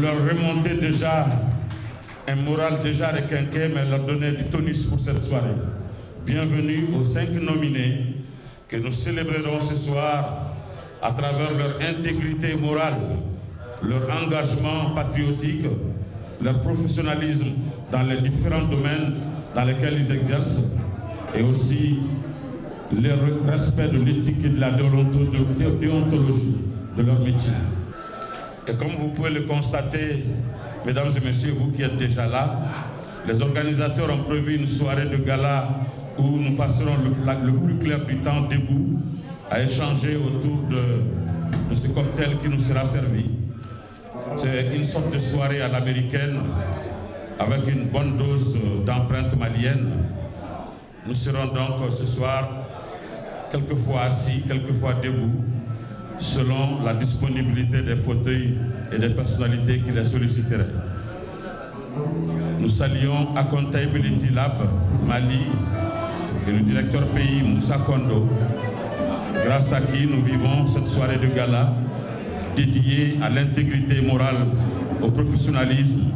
leur remonter déjà un moral déjà requinqué, mais leur donner du tonus pour cette soirée. Bienvenue aux 5 nominés que nous célébrerons ce soir à travers leur intégrité morale, leur engagement patriotique, leur professionnalisme dans les différents domaines dans lesquels ils exercent et aussi le respect de l'éthique et de la déontologie de leur métier. Et comme vous pouvez le constater, mesdames et messieurs, vous qui êtes déjà là, les organisateurs ont prévu une soirée de gala où nous passerons le plus clair du temps debout à échanger autour de ce cocktail qui nous sera servi. C'est une sorte de soirée à l'américaine avec une bonne dose d'empreinte malienne. Nous serons donc ce soir quelquefois assis, quelquefois debout, selon la disponibilité des fauteuils et des personnalités qui les solliciteraient. Nous saluons Accountability Lab Mali et le directeur pays Moussa Kondo, grâce à qui nous vivons cette soirée de gala dédiée à l'intégrité morale, au professionnalisme,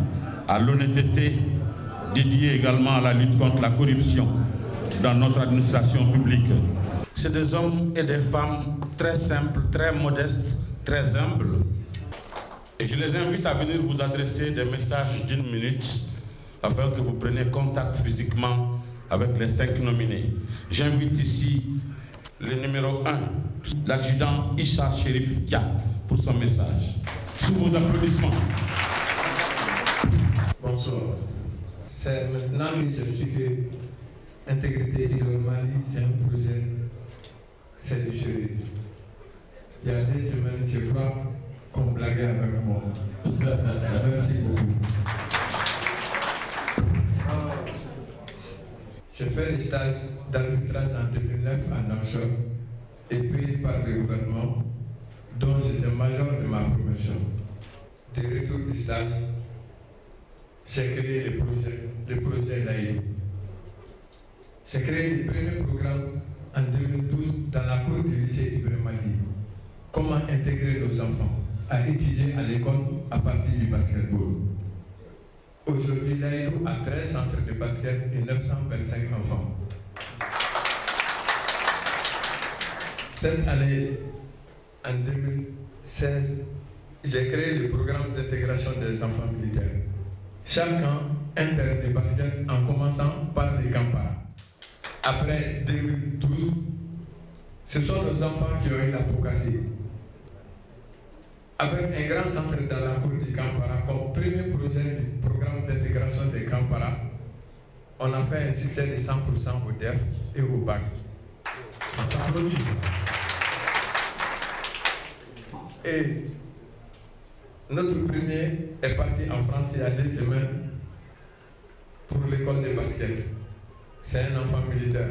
à l'honnêteté, dédiée également à la lutte contre la corruption dans notre administration publique. C'est des hommes et des femmes très simples, très modestes, très humbles. Et je les invite à venir vous adresser des messages d'1 minute afin que vous preniez contact physiquement avec les 5 nominés. J'invite ici le numéro 1, l'adjudant Issa Chérif Dia, pour son message. Sous vos applaudissements. Bonsoir. C'est maintenant que je suis que Intégrité et Mali, c'est un projet sérieux. Il y a 2 semaines, je crois qu'on blaguait avec moi. Merci beaucoup. J'ai fait des stages d'arbitrage en 2009 en offshore et payé par le gouvernement, dont j'étais major de ma promotion. De retour du stage, j'ai créé le projet Laïdo. J'ai créé le premier programme en 2012 dans la cour du lycée Ibrahim Mali. Comment intégrer nos enfants à étudier à l'école à partir du basketball. Aujourd'hui, Laïdo a 13 centres de basket et 925 enfants. Cette année, en 2016, j'ai créé le programme d'intégration des enfants militaires. Chaque camp, un terrain de basket en commençant par les Kampara. Après 2012, ce sont nos enfants qui ont eu la peau cassée. Avec un grand centre dans la cour du Kampara, comme premier projet du programme d'intégration des Kampara, on a fait un succès de 100% au DEF et au BAC. On s'applaudit. Et notre premier est parti en France il y a 2 semaines pour l'école de basket. C'est un enfant militaire.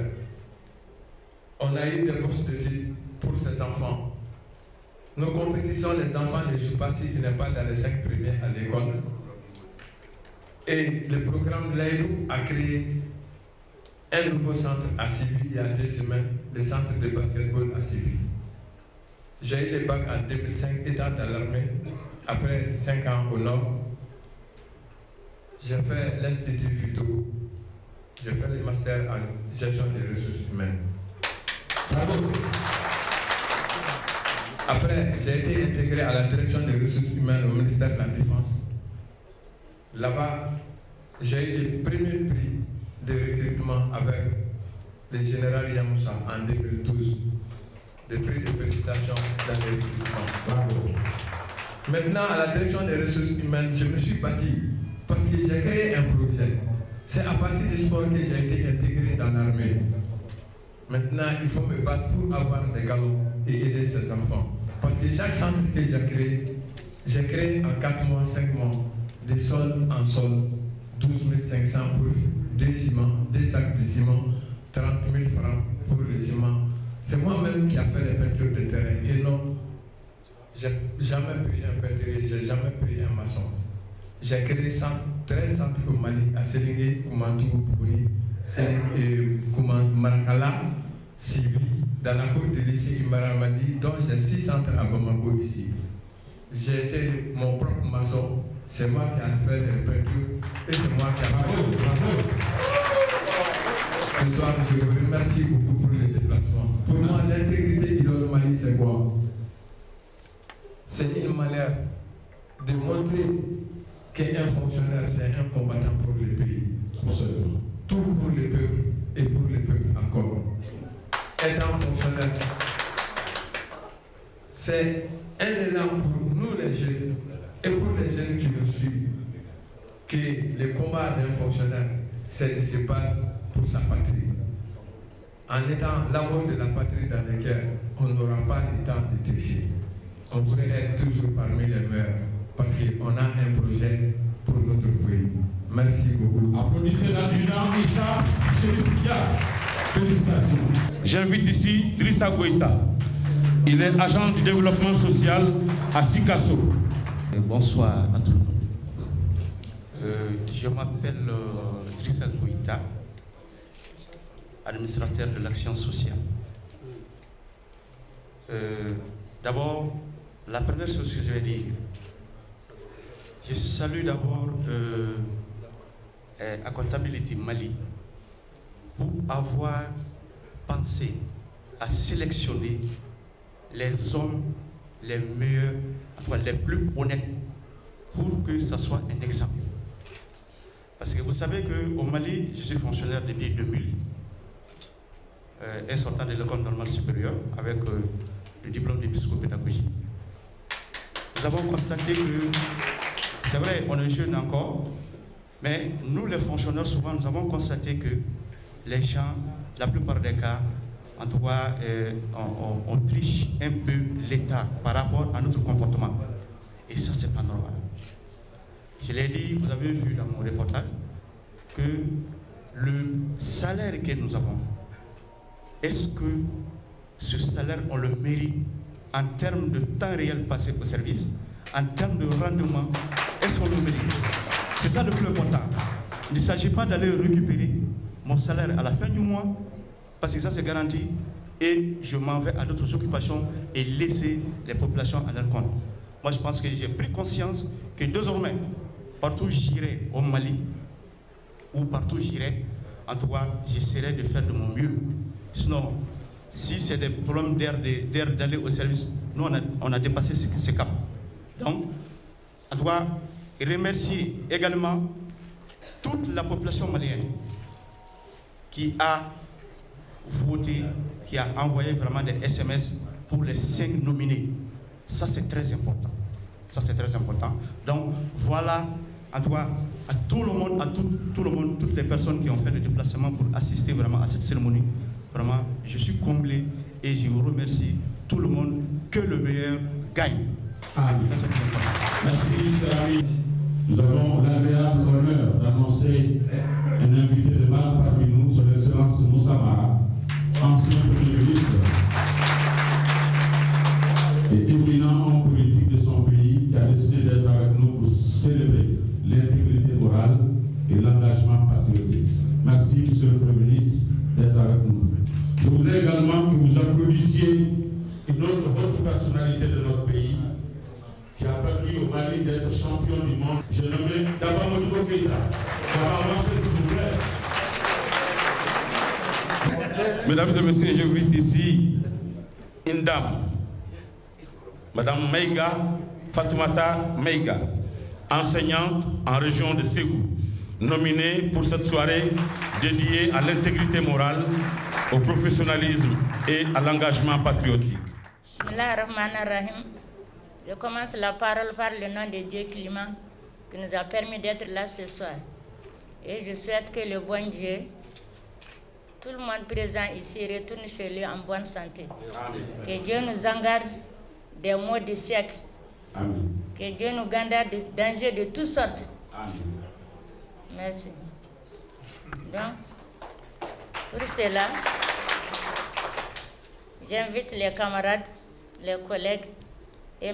On a eu des bourses d'études pour ces enfants. Nos compétitions, les enfants ne jouent pas si tu n'es pas dans les 5 premiers à l'école. Et le programme Laïdo a créé un nouveau centre à Sibi il y a 2 semaines, le centre de basketball à Sibi. J'ai eu le bac en 2005, étant dans l'armée. Après 5 ans au Nord, j'ai fait l'Institut Futo. J'ai fait le master en gestion des ressources humaines. Bravo. Après, j'ai été intégré à la direction des ressources humaines au ministère de la Défense. Là-bas, j'ai eu le premier prix de recrutement avec le général Yamoussa en 2012. Des prix de félicitations dans les recrutements. Bravo. Maintenant, à la direction des ressources humaines, je me suis bâti parce que j'ai créé un projet. C'est à partir du sport que j'ai été intégré dans l'armée. Maintenant, il faut me battre pour avoir des galops et aider ces enfants. Parce que chaque centre que j'ai créé en 4 mois, 5 mois, des sols en sol, 12 500 pour des ciments, des sacs de ciment, 30 000 francs pour le ciment. C'est moi-même qui a fait les peintures de terrain. Et non, j'ai jamais pris un peintrier, j'ai jamais pris un maçon. J'ai créé 13 centres au Mali, à Sélingué, Koumantou, Bougouni, Marakala, Sibi, dans la cour du lycée Imaramadi, dont j'ai 6 centres à Bamako ici. J'ai été mon propre maçon c'est moi qui ai fait les peintures et c'est moi qui ai fait. Bravo. Ce soir, je vous remercie beaucoup pour le déplacement. Pour moi, l'intégrité Idole Mali, c'est quoi? C'est une manière de montrer qu'un fonctionnaire, c'est un combattant pour le pays. Absolument. Tout pour le peuple et pour le peuple encore. Étant fonctionnaire, c'est un élan pour nous les jeunes et pour les jeunes qui nous suivent que le combat d'un fonctionnaire, c'est de se battre pour sa patrie. En étant l'amour de la patrie dans laquelle on n'aura pas le temps de tricher. On pourrait être toujours parmi les meilleurs parce qu'on a un projet pour notre pays. Merci beaucoup. Applaudissez l'adjudant Issa Chérifia. Félicitations. J'invite ici Drissa Goïta. Il est agent du développement social à Sikasso. Bonsoir à tout le monde. Je m'appelle Drissa Goïta, administrateur de l'action sociale. D'abord, la première chose que je vais dire, je salue d'abord Accountability Mali pour avoir pensé à sélectionner les hommes les meilleurs, les plus honnêtes, pour que ça soit un exemple. Parce que vous savez qu'au Mali, je suis fonctionnaire depuis 2000, et sortant de l'école normale supérieure avec le diplôme de psychopédagogie. Nous avons constaté que, c'est vrai, on est jeune encore, mais nous les fonctionnaires, souvent, nous avons constaté que les gens, la plupart des cas, en tout cas, on triche un peu l'État par rapport à notre comportement. Et ça, c'est pas normal. Je l'ai dit, vous avez vu dans mon reportage, que le salaire que nous avons, est-ce que ce salaire, on le mérite en termes de temps réel passé au service, en termes de rendement, est-ce qu'on le mérite? C'est ça le plus important. Il ne s'agit pas d'aller récupérer mon salaire à la fin du mois, parce que ça c'est garanti, et je m'en vais à d'autres occupations et laisser les populations à leur compte. Moi je pense que j'ai pris conscience que désormais, partout où j'irai au Mali, ou partout où j'irai, en tout cas, j'essaierai de faire de mon mieux. Sinon, si c'est des problèmes d'air d'aller au service, nous on a dépassé ce cap. Donc, en tout cas, remercier également toute la population malienne qui a voté, qui a envoyé vraiment des SMS pour les 5 nominés. Ça c'est très important. Ça c'est très important. Donc voilà, en tout cas, à tout le monde, tout le monde, toutes les personnes qui ont fait le déplacement pour assister vraiment à cette cérémonie. Vraiment, je suis comblé et je vous remercie tout le monde. Que le meilleur gagne. Amen. Merci, cher ami. Nous avons l'agréable honneur d'annoncer un invité de marque parmi nous, son Excellence Moussa Mara, ancien Premier ministre et éminent homme politique de son pays, qui a décidé d'être avec nous pour célébrer l'intégrité morale et l'engagement patriotique. Merci, Monsieur le Premier ministre, d'être avec nous. Je voudrais également que vous applaudissiez une autre haute personnalité de notre pays, qui a permis au Mali d'être champion du monde. Je nomme Daba Modibo Keïta. Ça va avancer, s'il vous plaît. Mesdames et messieurs, je invite ici une dame, Madame Maïga, Fatoumata Maïga, enseignante en région de Ségou, nominée pour cette soirée dédiée à l'intégrité morale, au professionnalisme et à l'engagement patriotique. Bismillahirrahmanirrahim. Je commence la parole par le nom de Dieu Climat qui nous a permis d'être là ce soir. Et je souhaite que le bon Dieu, tout le monde présent ici, retourne chez lui en bonne santé. Amen. Que Dieu nous en garde des maux du siècle. Amen. Que Dieu nous garde de dangers de toutes sortes. Amen. Merci. Donc, pour cela, j'invite les camarades, les collègues et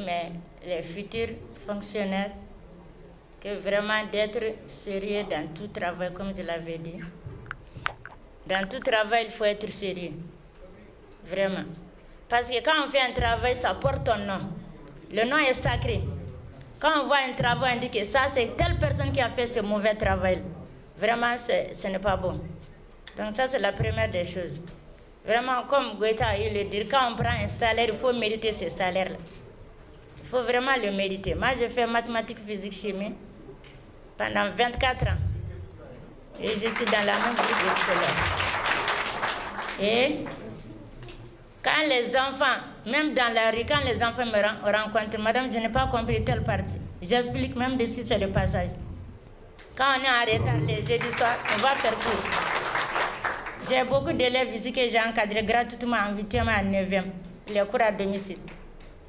les futurs fonctionnaires que vraiment d'être sérieux dans tout travail, comme je l'avais dit. Dans tout travail, il faut être sérieux. Vraiment. Parce que quand on fait un travail, ça porte ton nom. Le nom est sacré. Quand on voit un travail, on dit que ça, c'est telle personne qui a fait ce mauvais travail. Vraiment, ce n'est pas bon. Donc ça, c'est la première des choses. Vraiment, comme Goïta a eu le dire, quand on prend un salaire, il faut mériter ce salaire-là. Il faut vraiment le mériter. Moi, j'ai fait mathématiques, physique, chimie pendant 24 ans. Et je suis dans la même groupe scolaire. Et quand les enfants, même dans la rue, quand les enfants me rencontrent, madame, je n'ai pas compris telle partie. J'explique même dessus, c'est le passage. Quand on est en retard les jeudis soirs, on va faire cours. J'ai beaucoup d'élèves ici que j'ai encadrés gratuitement en 8e et en 9e, les cours à domicile.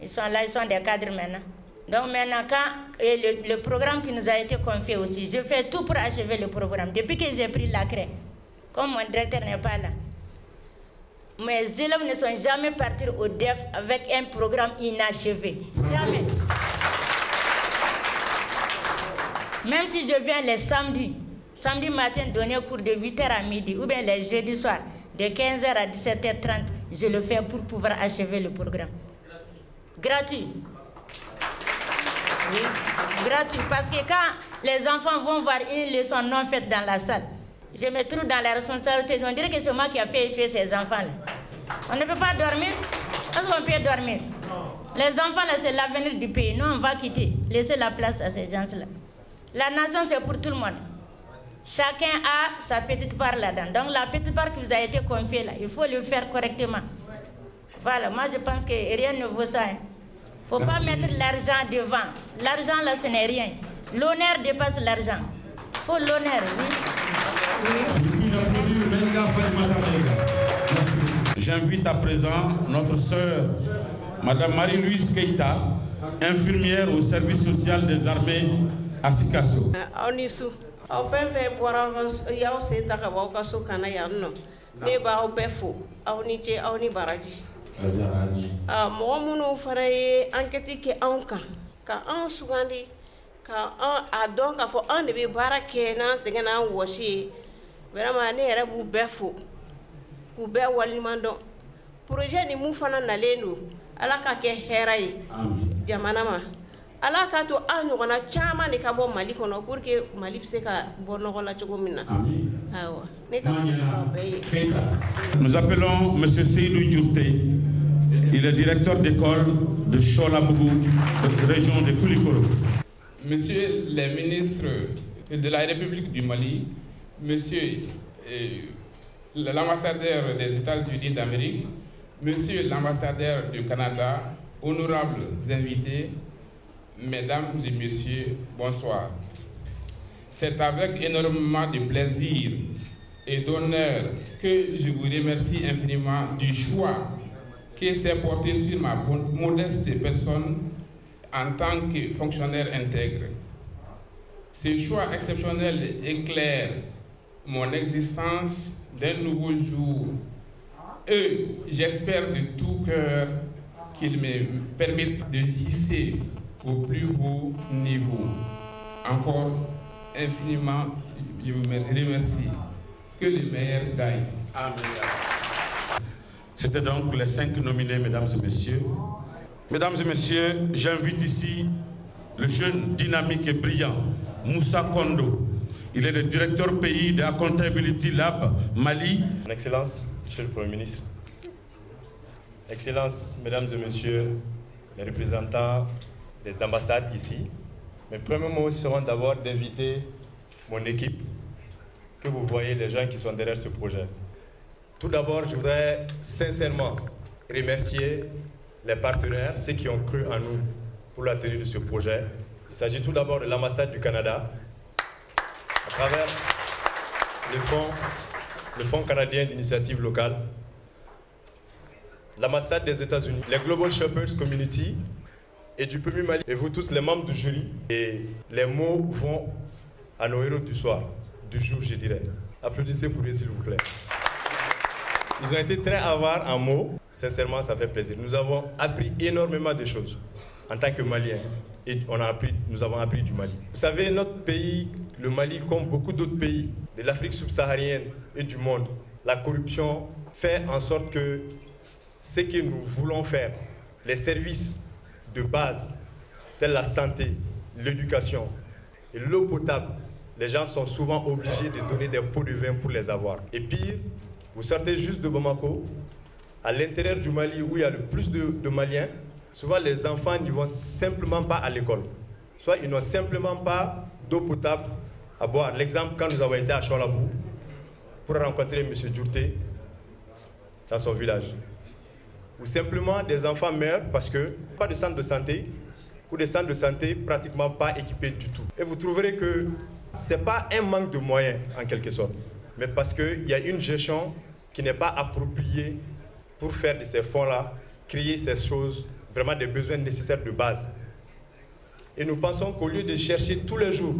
Ils sont là, ils sont des cadres maintenant. Donc maintenant, quand le programme qui nous a été confié aussi, je fais tout pour achever le programme. Depuis que j'ai pris la craie, comme mon directeur n'est pas là, mes élèves ne sont jamais partis au DEF avec un programme inachevé. Jamais. Même si je viens les samedis, samedi matin donner cours de 8h à midi, ou bien les jeudis soirs, de 15h à 17h30, je le fais pour pouvoir achever le programme. Gratuit. Oui, gratuit. Parce que quand les enfants vont voir une leçon non faite dans la salle, je me trouve dans la responsabilité. On dirait que c'est moi qui ai fait échouer ces enfants-là. On ne peut pas dormir. Est-ce qu'on peut dormir? Les enfants, là, c'est l'avenir du pays. Nous, on va quitter. Laissez la place à ces gens-là. La nation, c'est pour tout le monde. Chacun a sa petite part là-dedans. Donc, la petite part qui vous a été confiée, là, il faut le faire correctement. Voilà, moi, je pense que rien ne vaut ça. Il ne faut pas mettre l'argent devant. L'argent, là, ce n'est rien. L'honneur dépasse l'argent. Il faut l'honneur, oui. J'invite à présent notre sœur, Madame Marie-Louise Keïta, infirmière au service social des armées à Sikasso. Projet ni mu fana nalendo ala ka ke hera yi jamana ma ala ka to an ɲɔgɔnna caman de ka bɔ Mali kɔnɔ pour que Mali bɛ se ka bɔ nɔgɔ la cogo min na. Awa ne ka bɛɛ ye. Nous appelons M. Seydou Djourté. Il est directeur d'école de Cholabougou, région de Koulikoro. Monsieur les ministres de la République du Mali, monsieur l'ambassadeur des États-Unis d'Amérique, monsieur l'ambassadeur du Canada, honorables invités, mesdames et messieurs, bonsoir. C'est avec énormément de plaisir et d'honneur que je vous remercie infiniment du choix qui s'est porté sur ma modeste personne en tant que fonctionnaire intègre. Ce choix exceptionnel éclaire mon existence d'un nouveau jour et j'espère de tout cœur qu'il me permette de hisser au plus haut niveau. Encore infiniment, je vous remercie. Que le meilleur gagne. Amen. C'était donc les 5 nominés, mesdames et messieurs. Mesdames et messieurs, j'invite ici le jeune dynamique et brillant Moussa Kondo. Il est le directeur pays de Accountability Lab Mali. Mon Excellence, Monsieur le Premier ministre, Excellences, Mesdames et Messieurs, les représentants des ambassades ici, mes premiers mots seront d'abord d'inviter mon équipe, que vous voyez les gens qui sont derrière ce projet. Tout d'abord, je voudrais sincèrement remercier les partenaires, ceux qui ont cru en nous pour la tenue de ce projet. Il s'agit tout d'abord de l'ambassade du Canada, à travers le Fonds canadien d'initiative locale, l'ambassade des États-Unis, les Global Shepherds Community et du Premier Mali, et vous tous les membres du jury. Et les mots vont à nos héros du soir, du jour je dirais. Applaudissez pour eux s'il vous plaît. Ils ont été très avares en mots, sincèrement ça fait plaisir. Nous avons appris énormément de choses en tant que Maliens. Et nous avons appris du Mali. Vous savez, notre pays, le Mali, comme beaucoup d'autres pays de l'Afrique subsaharienne et du monde, la corruption fait en sorte que ce que nous voulons faire, les services de base, tels la santé, l'éducation et l'eau potable, les gens sont souvent obligés de donner des pots de vin pour les avoir. Et pire, vous sortez juste de Bamako, à l'intérieur du Mali où il y a le plus de Maliens, souvent les enfants n'y vont simplement pas à l'école. Soit ils n'ont simplement pas d'eau potable à boire. L'exemple, quand nous avons été à Cholabou pour rencontrer M. Djourté dans son village. Ou simplement des enfants meurent parce que pas de centre de santé ou des centres de santé pratiquement pas équipés du tout. Et vous trouverez que ce n'est pas un manque de moyens en quelque sorte, mais parce qu'il y a une gestion qui n'est pas appropriée pour faire de ces fonds-là, créer ces choses, vraiment des besoins nécessaires de base. Et nous pensons qu'au lieu de chercher tous les jours,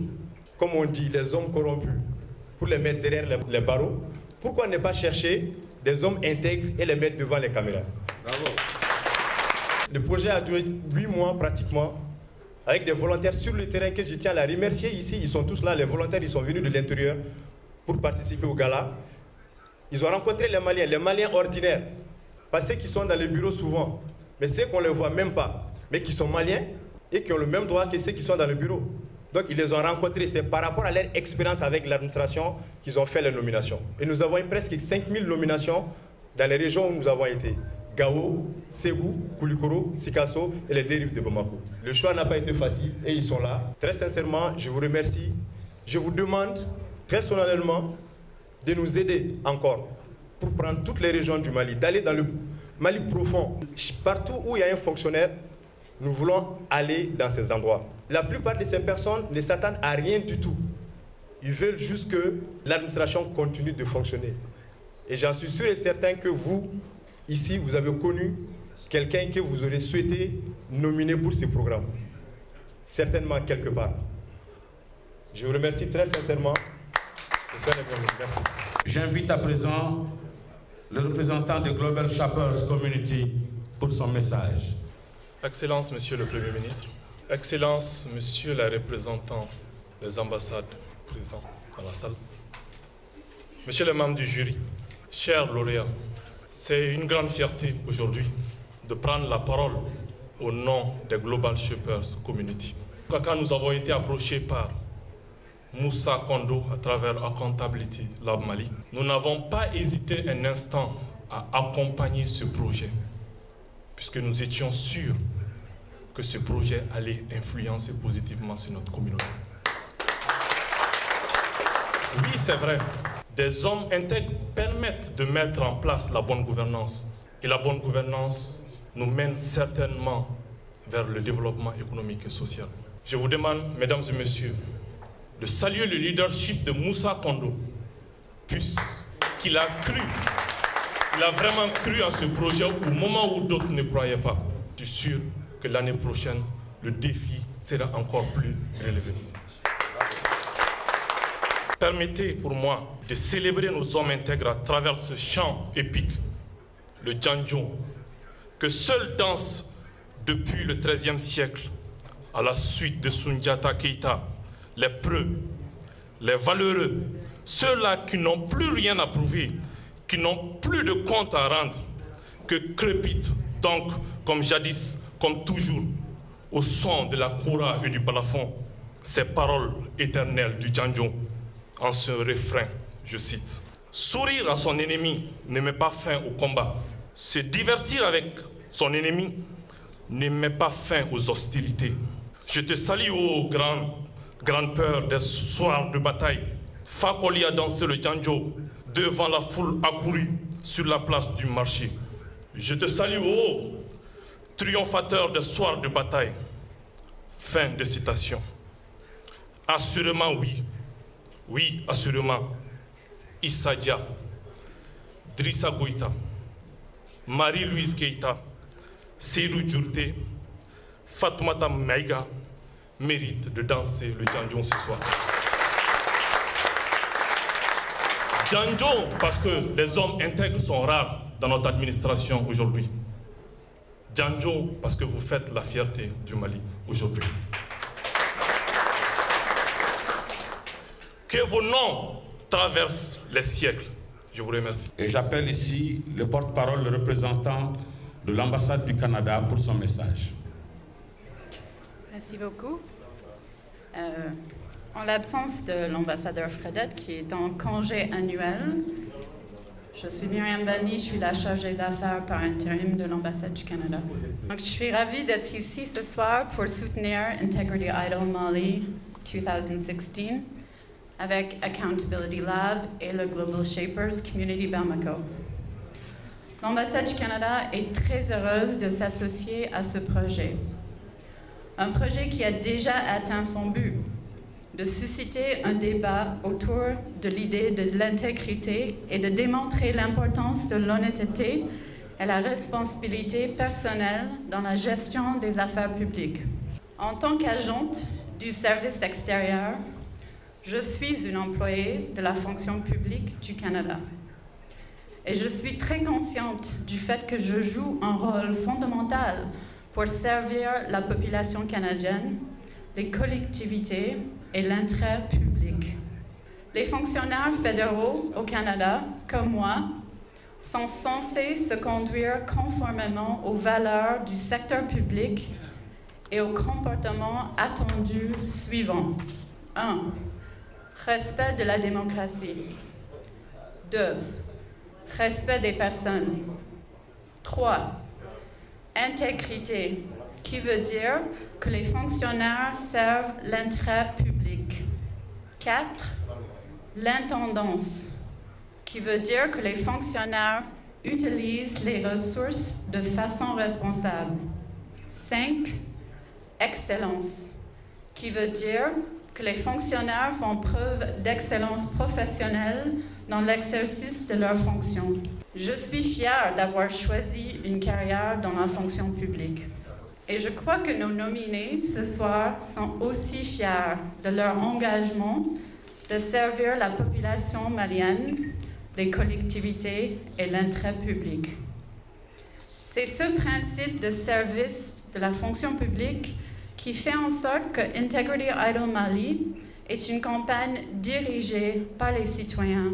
comme on dit, les hommes corrompus, pour les mettre derrière les barreaux, pourquoi ne pas chercher des hommes intègres et les mettre devant les caméras? Bravo. Le projet a duré 8 mois pratiquement, avec des volontaires sur le terrain que je tiens à les remercier ici. Ils sont tous là, les volontaires, ils sont venus de l'intérieur pour participer au gala. Ils ont rencontré les Maliens ordinaires, pas ceux qui sont dans les bureaux souvent, mais ceux qu'on ne les voit même pas, mais qui sont Maliens et qui ont le même droit que ceux qui sont dans le bureau. Donc ils les ont rencontrés, c'est par rapport à leur expérience avec l'administration qu'ils ont fait les nominations. Et nous avons eu presque 5000 nominations dans les régions où nous avons été. Gao, Ségou, Koulikoro, Sikasso et les dérives de Bamako. Le choix n'a pas été facile et ils sont là. Très sincèrement, je vous remercie. Je vous demande très solennellement de nous aider encore pour prendre toutes les régions du Mali, d'aller dans le Mali profond. Partout où il y a un fonctionnaire, nous voulons aller dans ces endroits. La plupart de ces personnes ne s'attendent à rien du tout. Ils veulent juste que l'administration continue de fonctionner. Et j'en suis sûr et certain que vous, ici, vous avez connu quelqu'un que vous aurez souhaité nominer pour ce programme. Certainement quelque part. Je vous remercie très sincèrement. Merci. J'invite à présent le représentant de Global Shapers Community pour son message. Excellence, Monsieur le Premier ministre. Excellence, Monsieur le représentant des ambassades présents dans la salle. Monsieur le membre du jury, chers lauréats, c'est une grande fierté aujourd'hui de prendre la parole au nom des Global Shapers Community. Quand nous avons été approchés par Moussa Kondo à travers Accountability Lab Mali, nous n'avons pas hésité un instant à accompagner ce projet, puisque nous étions sûrs que ce projet allait influencer positivement sur notre communauté. Oui, c'est vrai, des hommes intègres permettent de mettre en place la bonne gouvernance. Et la bonne gouvernance nous mène certainement vers le développement économique et social. Je vous demande, mesdames et messieurs, de saluer le leadership de Moussa Kondo, puisqu'il a cru, il a vraiment cru à ce projet au moment où d'autres ne croyaient pas. Je suis sûr que l'année prochaine, le défi sera encore plus relevé. Permettez pour moi de célébrer nos hommes intègres à travers ce chant épique, le Djandjo, que seul danse depuis le XIIIe siècle, à la suite de Soundiata Keïta, les preux, les valeureux, ceux-là qui n'ont plus rien à prouver, qui n'ont plus de compte à rendre, que crépitent donc, comme jadis, comme toujours, au son de la koura et du balafon, ces paroles éternelles du Djandjo, en ce refrain, je cite, « Sourire à son ennemi ne met pas fin au combat. Se divertir avec son ennemi ne met pas fin aux hostilités. Je te salue, ô grande peur des soirs de bataille. Fakoli a dansé le Djandjo devant la foule accourue sur la place du marché. Je te salue, ô triomphateur des soirs de bataille. » Fin de citation. Assurément oui. Oui, assurément. Issa Dia, Drissa Goïta, Marie-Louise Keïta, Seydou Djourté, Fatoumata Maïga méritent de danser le Djandjo ce soir. Djandjo, parce que les hommes intègres sont rares dans notre administration aujourd'hui. Djandjo, parce que vous faites la fierté du Mali aujourd'hui. Que vos noms traversent les siècles. Je vous remercie. Et j'appelle ici le porte-parole, le représentant de l'ambassade du Canada pour son message. Merci beaucoup. En l'absence de l'ambassadeur Fredette, qui est en congé annuel, je suis Myriam Bani, je suis la chargée d'affaires par intérim de l'ambassade du Canada. Donc, je suis ravie d'être ici ce soir pour soutenir Integrity Idol Mali 2016 avec Accountability Lab et le Global Shapers Community Bamako. L'ambassade du Canada est très heureuse de s'associer à ce projet. Un projet qui a déjà atteint son but, de susciter un débat autour de l'idée de l'intégrité et de démontrer l'importance de l'honnêteté et la responsabilité personnelle dans la gestion des affaires publiques. En tant qu'agente du service extérieur, je suis une employée de la fonction publique du Canada. Et je suis très consciente du fait que je joue un rôle fondamental pour servir la population canadienne, les collectivités et l'intérêt public. Les fonctionnaires fédéraux au Canada, comme moi, sont censés se conduire conformément aux valeurs du secteur public et aux comportements attendus suivants. 1. Respect de la démocratie. 2. Respect des personnes. 3. Intégrité, qui veut dire que les fonctionnaires servent l'intérêt public. 4. L'intendance, qui veut dire que les fonctionnaires utilisent les ressources de façon responsable. 5. Excellence, qui veut dire que les fonctionnaires font preuve d'excellence professionnelle dans l'exercice de leurs fonctions. Je suis fière d'avoir choisi une carrière dans la fonction publique. Et je crois que nos nominés ce soir sont aussi fiers de leur engagement de servir la population malienne, les collectivités et l'intérêt public. C'est ce principe de service de la fonction publique qui fait en sorte que Integrity Idol Mali est une campagne dirigée par les citoyens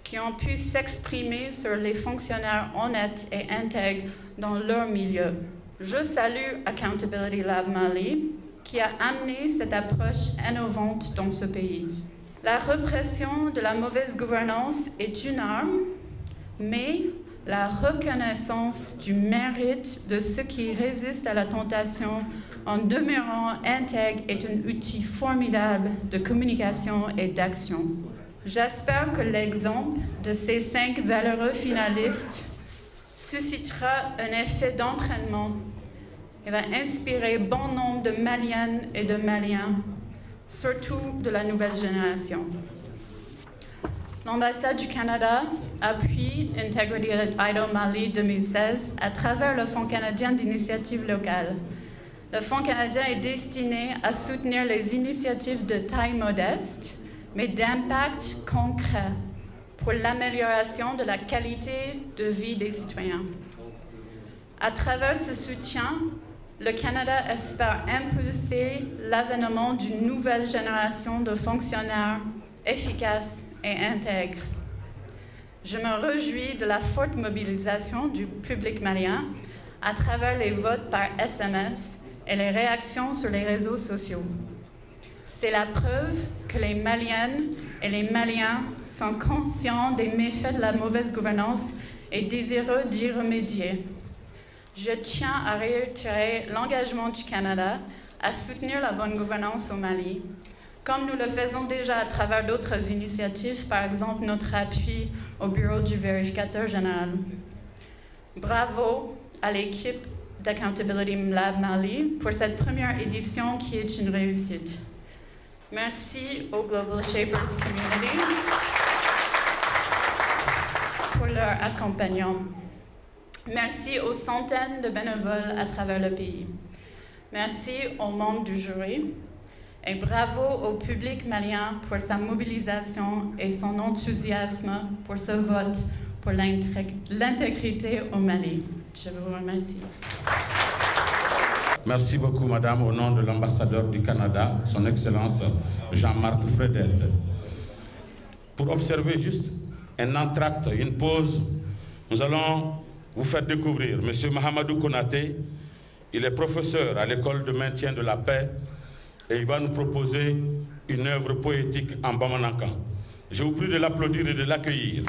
qui ont pu s'exprimer sur les fonctionnaires honnêtes et intègres dans leur milieu. Je salue Accountability Lab Mali, qui a amené cette approche innovante dans ce pays. La répression de la mauvaise gouvernance est une arme, mais la reconnaissance du mérite de ceux qui résistent à la tentation en demeurant intègre est un outil formidable de communication et d'action. J'espère que l'exemple de ces 5 valeureux finalistes suscitera un effet d'entraînement et va inspirer bon nombre de Maliennes et de Maliens, surtout de la nouvelle génération. L'ambassade du Canada appuie Integrity Idol Mali 2016 à travers le Fonds canadien d'initiative locale. Le Fonds canadien est destiné à soutenir les initiatives de taille modeste, mais d'impact concret pour l'amélioration de la qualité de vie des citoyens. À travers ce soutien, le Canada espère impulser l'avènement d'une nouvelle génération de fonctionnaires efficaces et intègres. Je me réjouis de la forte mobilisation du public malien à travers les votes par SMS et les réactions sur les réseaux sociaux. C'est la preuve que les Maliennes et les Maliens sont conscients des méfaits de la mauvaise gouvernance et désireux d'y remédier. Je tiens à réitérer l'engagement du Canada à soutenir la bonne gouvernance au Mali, comme nous le faisons déjà à travers d'autres initiatives, par exemple notre appui au bureau du vérificateur général. Bravo à l'équipe d'Accountability Lab Mali pour cette première édition qui est une réussite. Merci au Global Shapers Community pour leur accompagnement. Merci aux centaines de bénévoles à travers le pays. Merci aux membres du jury et bravo au public malien pour sa mobilisation et son enthousiasme pour ce vote pour l'intégrité au Mali. Je vous remercie. Merci beaucoup, Madame, au nom de l'ambassadeur du Canada, Son Excellence Jean-Marc Fredette. Pour observer juste un entracte, une pause, nous allons vous faire découvrir M. Mahamadou Konaté. Il est professeur à l'école de maintien de la paix et il va nous proposer une œuvre poétique en Bamanankan. Je vous prie de l'applaudir et de l'accueillir.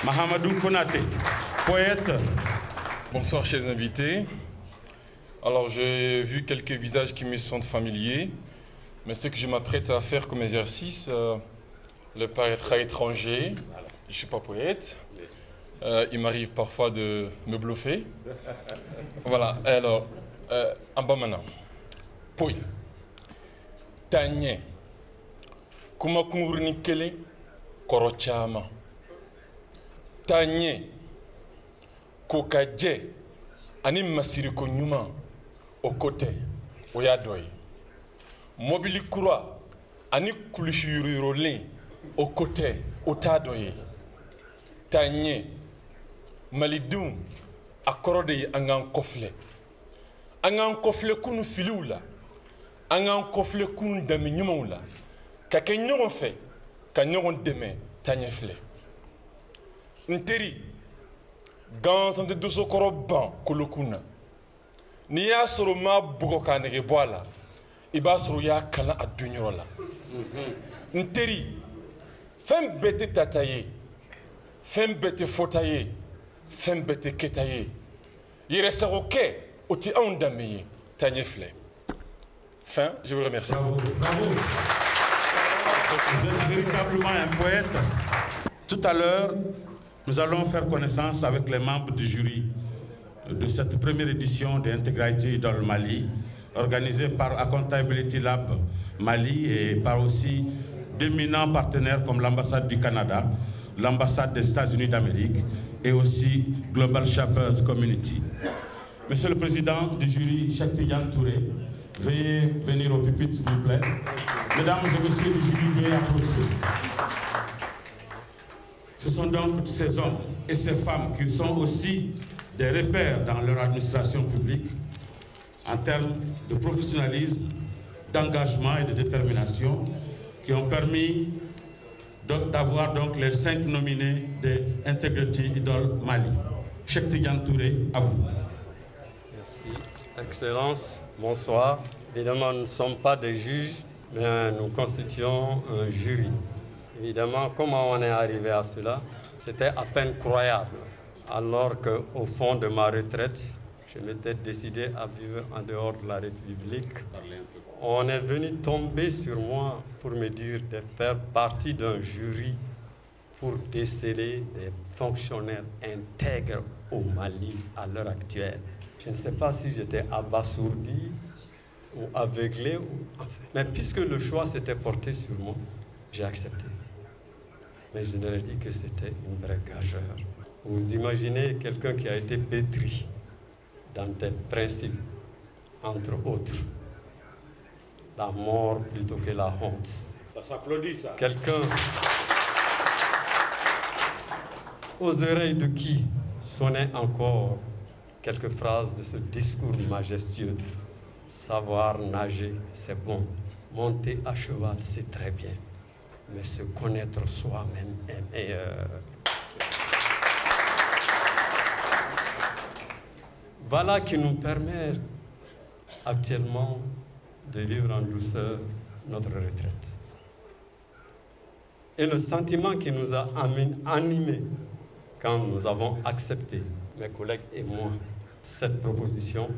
Mahamadou Konaté, poète. Bonsoir chers invités. Alors j'ai vu quelques visages qui me sont familiers, mais ce que je m'apprête à faire comme exercice leur paraîtra étranger. Je ne suis pas poète. Il m'arrive parfois de me bluffer. Voilà, alors, en bas maintenant. Poi. Tanye. Kuma kumurni kele korochama. Tanye. Kokaje. Ani masiriko nyuma. Okote. Oyadoy. Mobili kura. Ani kulishuru rolin. Okote. Otadoye. Tanye. Malidoum, accordé à un cofflet. Un cofflet qu'on filoula. Un cofflet qu'on daminoula. Qu'à nous fait, qu'à nous demain, tagnefle. Nteri, dans un de deux ban, kolokuna. Nia soroma bukokane reboala. Iba soroya kana à dunyola. Nteri, femme bête tataye. Femme bête fautaye. Femme bête ketaye. Il reste ok, oti andamé, tagnefle. Fin, je vous remercie. Bravo, bravo. Vous êtes véritablement un poète. Tout à l'heure, nous allons faire connaissance avec les membres du jury de cette première édition de Integrity dans le Mali, organisée par Accountability Lab Mali et par aussi d'éminents partenaires comme l'ambassade du Canada, l'ambassade des États-Unis d'Amérique et aussi Global Shapers Community. Monsieur le Président du jury, Cheikh Tidiane Touré, veuillez venir au pupitre, s'il vous plaît. Mesdames et Messieurs du jury, veuillez applaudir. Ce sont donc ces hommes et ces femmes qui sont aussi des repères dans leur administration publique en termes de professionnalisme, d'engagement et de détermination qui ont permis d'avoir donc les 5 nominés de Integrity Idol Mali. Cheikh Tidiane Touré, à vous. Merci. Excellence, bonsoir. Évidemment, nous ne sommes pas des juges, mais nous constituons un jury. Évidemment, comment on est arrivé à cela? C'était à peine croyable. Alors qu'au fond de ma retraite, je m'étais décidé à vivre en dehors de la République. On est venu tomber sur moi pour me dire de faire partie d'un jury pour déceler des fonctionnaires intègres au Mali à l'heure actuelle. Je ne sais pas si j'étais abasourdi ou aveuglé, mais puisque le choix s'était porté sur moi, j'ai accepté. Mais je leur ai dit que c'était une vraie gageure. Vous imaginez quelqu'un qui a été pétri dans des principes, entre autres, la mort plutôt que la honte. Ça s'applaudit, ça. Quelqu'un aux oreilles de qui sonnaient encore quelques phrases de ce discours majestueux. Savoir nager, c'est bon. Monter à cheval, c'est très bien. Mais se connaître soi-même est meilleur. Voilà qui nous permet actuellement de vivre en douceur notre retraite. Et le sentiment qui nous a animés quand nous avons accepté, mes collègues et moi, cette proposition,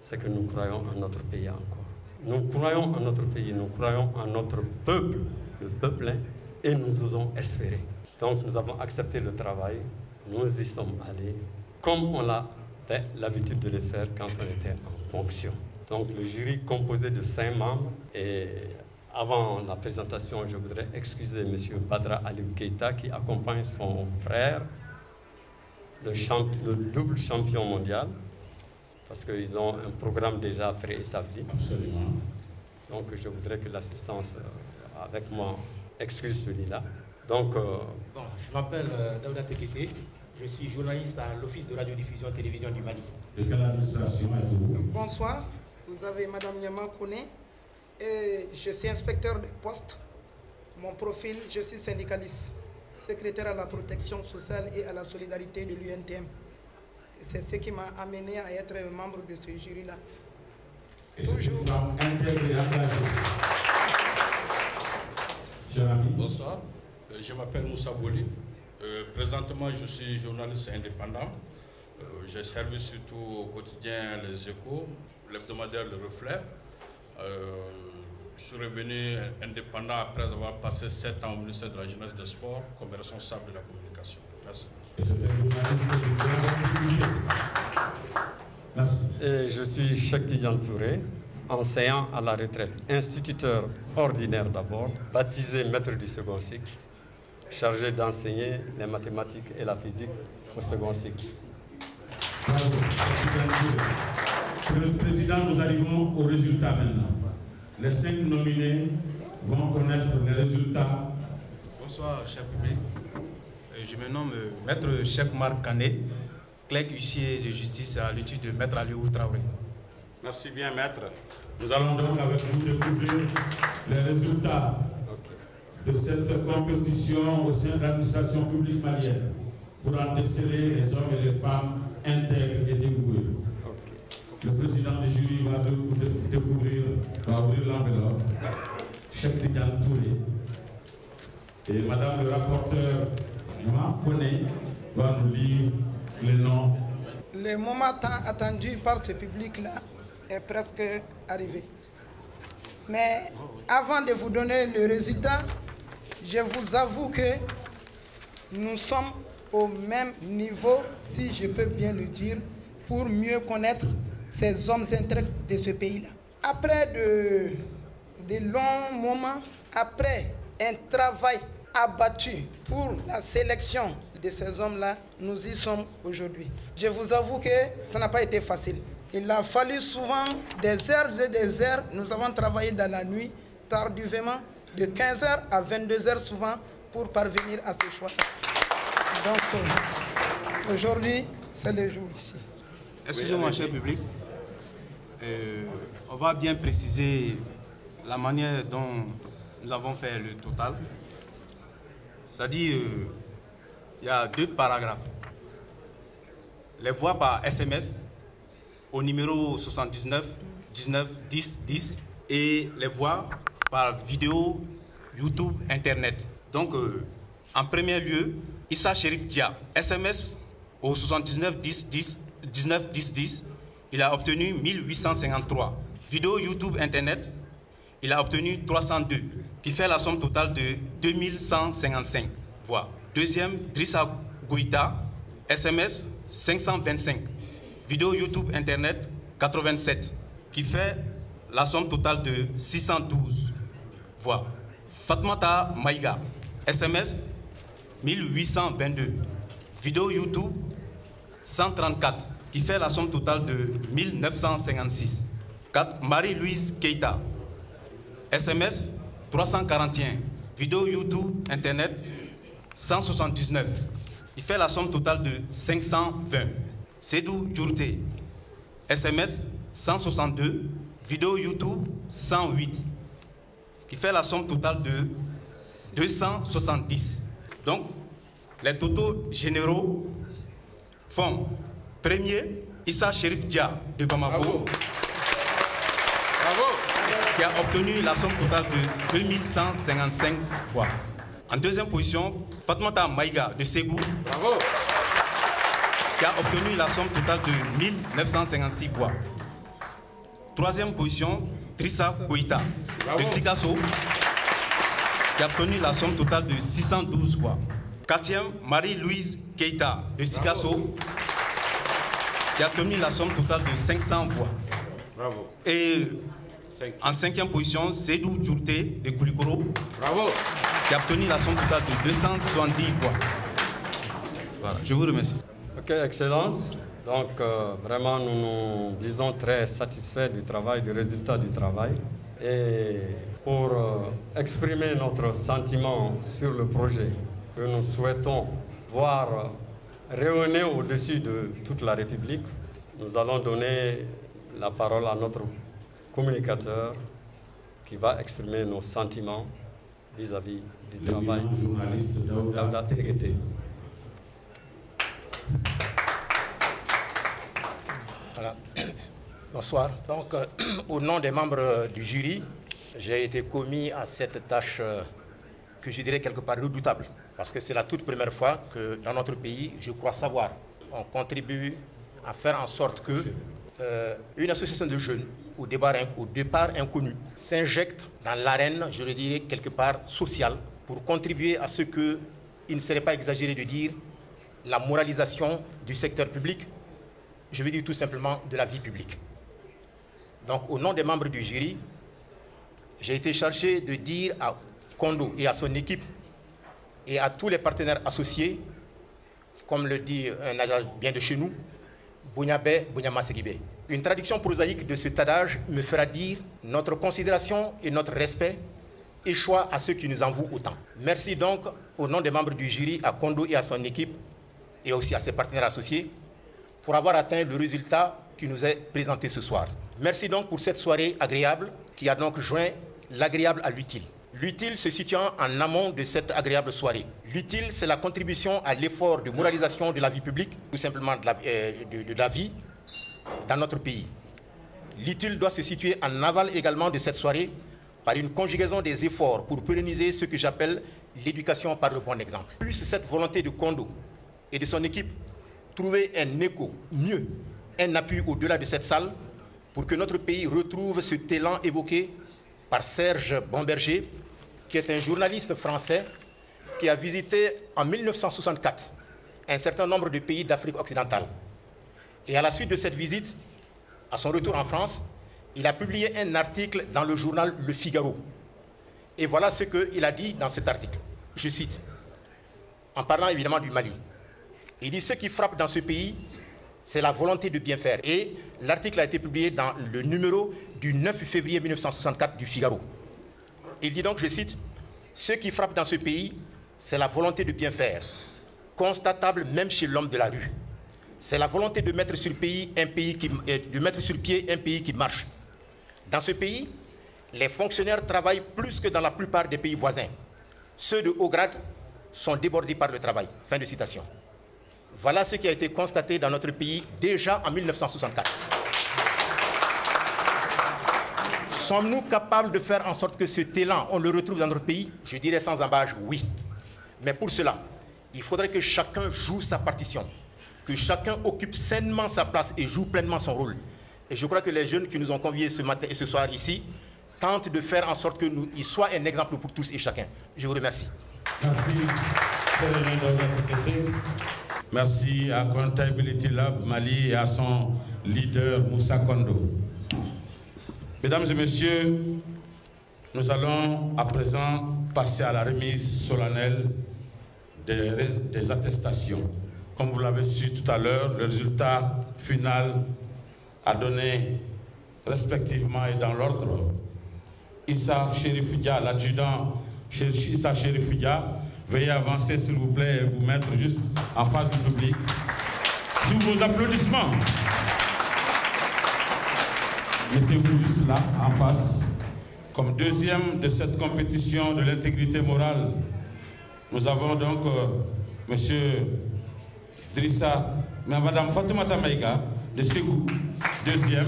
c'est que nous croyons en notre pays encore. Nous croyons en notre pays, nous croyons en notre peuple, le peuple, et nous osons espérer. Donc nous avons accepté le travail, nous y sommes allés, comme on a l'habitude de le faire quand on était en fonction. Donc le jury composé de 5 membres, et avant la présentation, je voudrais excuser M. Badra Ali Keïta qui accompagne son frère, le double champion mondial, parce qu'ils ont un programme déjà préétabli. Absolument. Donc je voudrais que l'assistance avec moi excuse celui-là. Donc, bon, je m'appelle Daouda Tekete, je suis journaliste à l'Office de radiodiffusion télévision du Mali. De quelle administration êtes-vous? Bonsoir, vous avez Madame Niama Kone, et je suis inspecteur de poste. Mon profil, je suis syndicaliste, secrétaire à la protection sociale et à la solidarité de l'UNTM. C'est ce qui m'a amené à être membre de ce jury-là. Et c'est une femme intègre et engagée. Cher ami. Bonsoir, je m'appelle Moussa Boli. Présentement, je suis journaliste indépendant. J'ai servi surtout au quotidien Les Échos, l'hebdomadaire Le Reflet. Je suis revenu indépendant après avoir passé 7 ans au ministère de la Jeunesse et des Sports comme responsable de la communication. Merci. Et je suis Cheikh Tidiane Touré, enseignant à la retraite, instituteur ordinaire d'abord, baptisé maître du second cycle, chargé d'enseigner les mathématiques et la physique au second cycle. Bravo. Président, nous arrivons aux résultats maintenant. Les 5 nominés vont connaître les résultats. Bonsoir, cher public. Je me nomme Maître Cheikh Marc Kané, clerc huissier de justice à l'étude de Maître Aliou Traoré. Merci bien, Maître. Nous allons donc avec vous découvrir les résultats de cette compétition au sein de l'administration publique malienne pour en déceler les hommes et les femmes intègres et dévoués. Le président du jury va ouvrir l'enveloppe. Cheikh Tidiane Touré. Et Madame le rapporteur Koné va nous lire les noms. Le moment tant attendu par ce public-là est presque arrivé. Mais avant de vous donner le résultat, je vous avoue que nous sommes au même niveau, si je peux bien le dire, pour mieux connaître ces hommes intègres de ce pays-là. Après de longs moments, après un travail abattu pour la sélection de ces hommes-là, nous y sommes aujourd'hui. Je vous avoue que ça n'a pas été facile. Il a fallu souvent des heures et des heures. Nous avons travaillé dans la nuit, tardivement, de 15h à 22h souvent, pour parvenir à ce choix. Donc, aujourd'hui, c'est le jour ici. Excusez-moi, cher public. On va bien préciser la manière dont nous avons fait le total. C'est-à-dire, il y a 2 paragraphes. Les voix par SMS au numéro 79 19 10 10 et les voix par vidéo YouTube Internet. Donc, en premier lieu, Issa Sherif Dia, SMS au 79 10 10 19 10 10, il a obtenu 1853. Vidéo YouTube Internet, il a obtenu 302, qui fait la somme totale de 2155 voix. Deuxième, Drissa Goïta, SMS 525. Vidéo YouTube Internet 87, qui fait la somme totale de 612 voix. Fatmata Maïga, SMS 1822. Vidéo YouTube 134, qui fait la somme totale de 1956. 4. Marie-Louise Keita, SMS 341. Vidéo YouTube Internet 179, qui fait la somme totale de 520. Sédou Djourté, SMS 162. Vidéo YouTube 108, qui fait la somme totale de 270. Donc, les totaux généraux font premier Issa Sherif Dia de Bamako. Bravo. Bravo. Qui a obtenu la somme totale de 2155 voix. En deuxième position, Fatmata Maïga de Ségou. Bravo. Qui a obtenu la somme totale de 1956 voix. Troisième position, Drissa Goïta de Sikasso, qui a obtenu la somme totale de 612 voix. Quatrième, Marie-Louise Keita de Sikasso, qui a obtenu la somme totale de 500 voix. Bravo. Et en cinquième position, Sédou Djourté de Koulikoro. Bravo. Qui a obtenu la somme totale de 270 voix. Voilà, je vous remercie. Ok, Excellence. Donc, vraiment, nous nous disons très satisfaits du travail, du résultat du travail. Et pour exprimer notre sentiment sur le projet que nous souhaitons voir rayonner au-dessus de toute la République, nous allons donner la parole à notre communicateur qui va exprimer nos sentiments vis-à-vis du travail. Journaliste Daouda Tekete. Voilà. Bonsoir. Donc, au nom des membres du jury, j'ai été commis à cette tâche que je dirais quelque part redoutable. Parce que c'est la toute première fois que dans notre pays, je crois savoir, on contribue à faire en sorte que une association de jeunes, au départ inconnue, s'injecte dans l'arène, je le dirais quelque part sociale, pour contribuer à ce que, il ne serait pas exagéré de dire, la moralisation du secteur public, je veux dire tout simplement de la vie publique. Donc, au nom des membres du jury, j'ai été chargé de dire à Kondo et à son équipe et à tous les partenaires associés, comme le dit un adage bien de chez nous, Bunyabe, Bunyama Segibe. Une traduction prosaïque de cet adage me fera dire notre considération et notre respect échoient à ceux qui nous en vouent autant. Merci donc au nom des membres du jury, à Kondo et à son équipe, et aussi à ses partenaires associés, pour avoir atteint le résultat qui nous est présenté ce soir. Merci donc pour cette soirée agréable qui a donc joint l'agréable à l'utile. L'utile se situant en amont de cette agréable soirée. L'utile, c'est la contribution à l'effort de moralisation de la vie publique, tout simplement de la vie dans notre pays. L'utile doit se situer en aval également de cette soirée par une conjugaison des efforts pour pérenniser ce que j'appelle l'éducation par le bon exemple. Puisse cette volonté de Kondo et de son équipe trouver un écho, mieux, un appui au-delà de cette salle pour que notre pays retrouve ce talent évoqué par Serge Bomberger, qui est un journaliste français qui a visité en 1964 un certain nombre de pays d'Afrique occidentale. Et à la suite de cette visite, à son retour en France, il a publié un article dans le journal Le Figaro. Et voilà ce qu'il a dit dans cet article. Je cite, en parlant évidemment du Mali. Il dit « Ce qui frappe dans ce pays, c'est la volonté de bien faire. » Et l'article a été publié dans le numéro du 9 février 1964 du Figaro. Il dit donc, je cite, « Ce qui frappe dans ce pays, c'est la volonté de bien faire, constatable même chez l'homme de la rue. C'est la volonté de mettre sur pied un pays qui marche. Dans ce pays, les fonctionnaires travaillent plus que dans la plupart des pays voisins. Ceux de haut grade sont débordés par le travail. » Fin de citation. Voilà ce qui a été constaté dans notre pays déjà en 1964. Sommes-nous capables de faire en sorte que ce talent, on le retrouve dans notre pays? Je dirais sans embâche, oui. Mais pour cela, il faudrait que chacun joue sa partition, que chacun occupe sainement sa place et joue pleinement son rôle. Et je crois que les jeunes qui nous ont conviés ce matin et ce soir ici tentent de faire en sorte qu'il soit un exemple pour tous et chacun. Je vous remercie. Merci. Merci à Accountability Lab Mali et à son leader Moussa Kondo. Mesdames et messieurs, nous allons à présent passer à la remise solennelle des attestations. Comme vous l'avez su tout à l'heure, le résultat final a donné respectivement et dans l'ordre Issa Chérifoudia, l'adjudant Issa Chérifoudia. Veuillez avancer s'il vous plaît et vous mettre juste en face du public. Sous vos applaudissements. Mettez-vous juste là, en face. Comme deuxième de cette compétition de l'intégrité morale, nous avons donc Monsieur Drissa, Madame Fatoumata Maïga de Ségou, deuxième.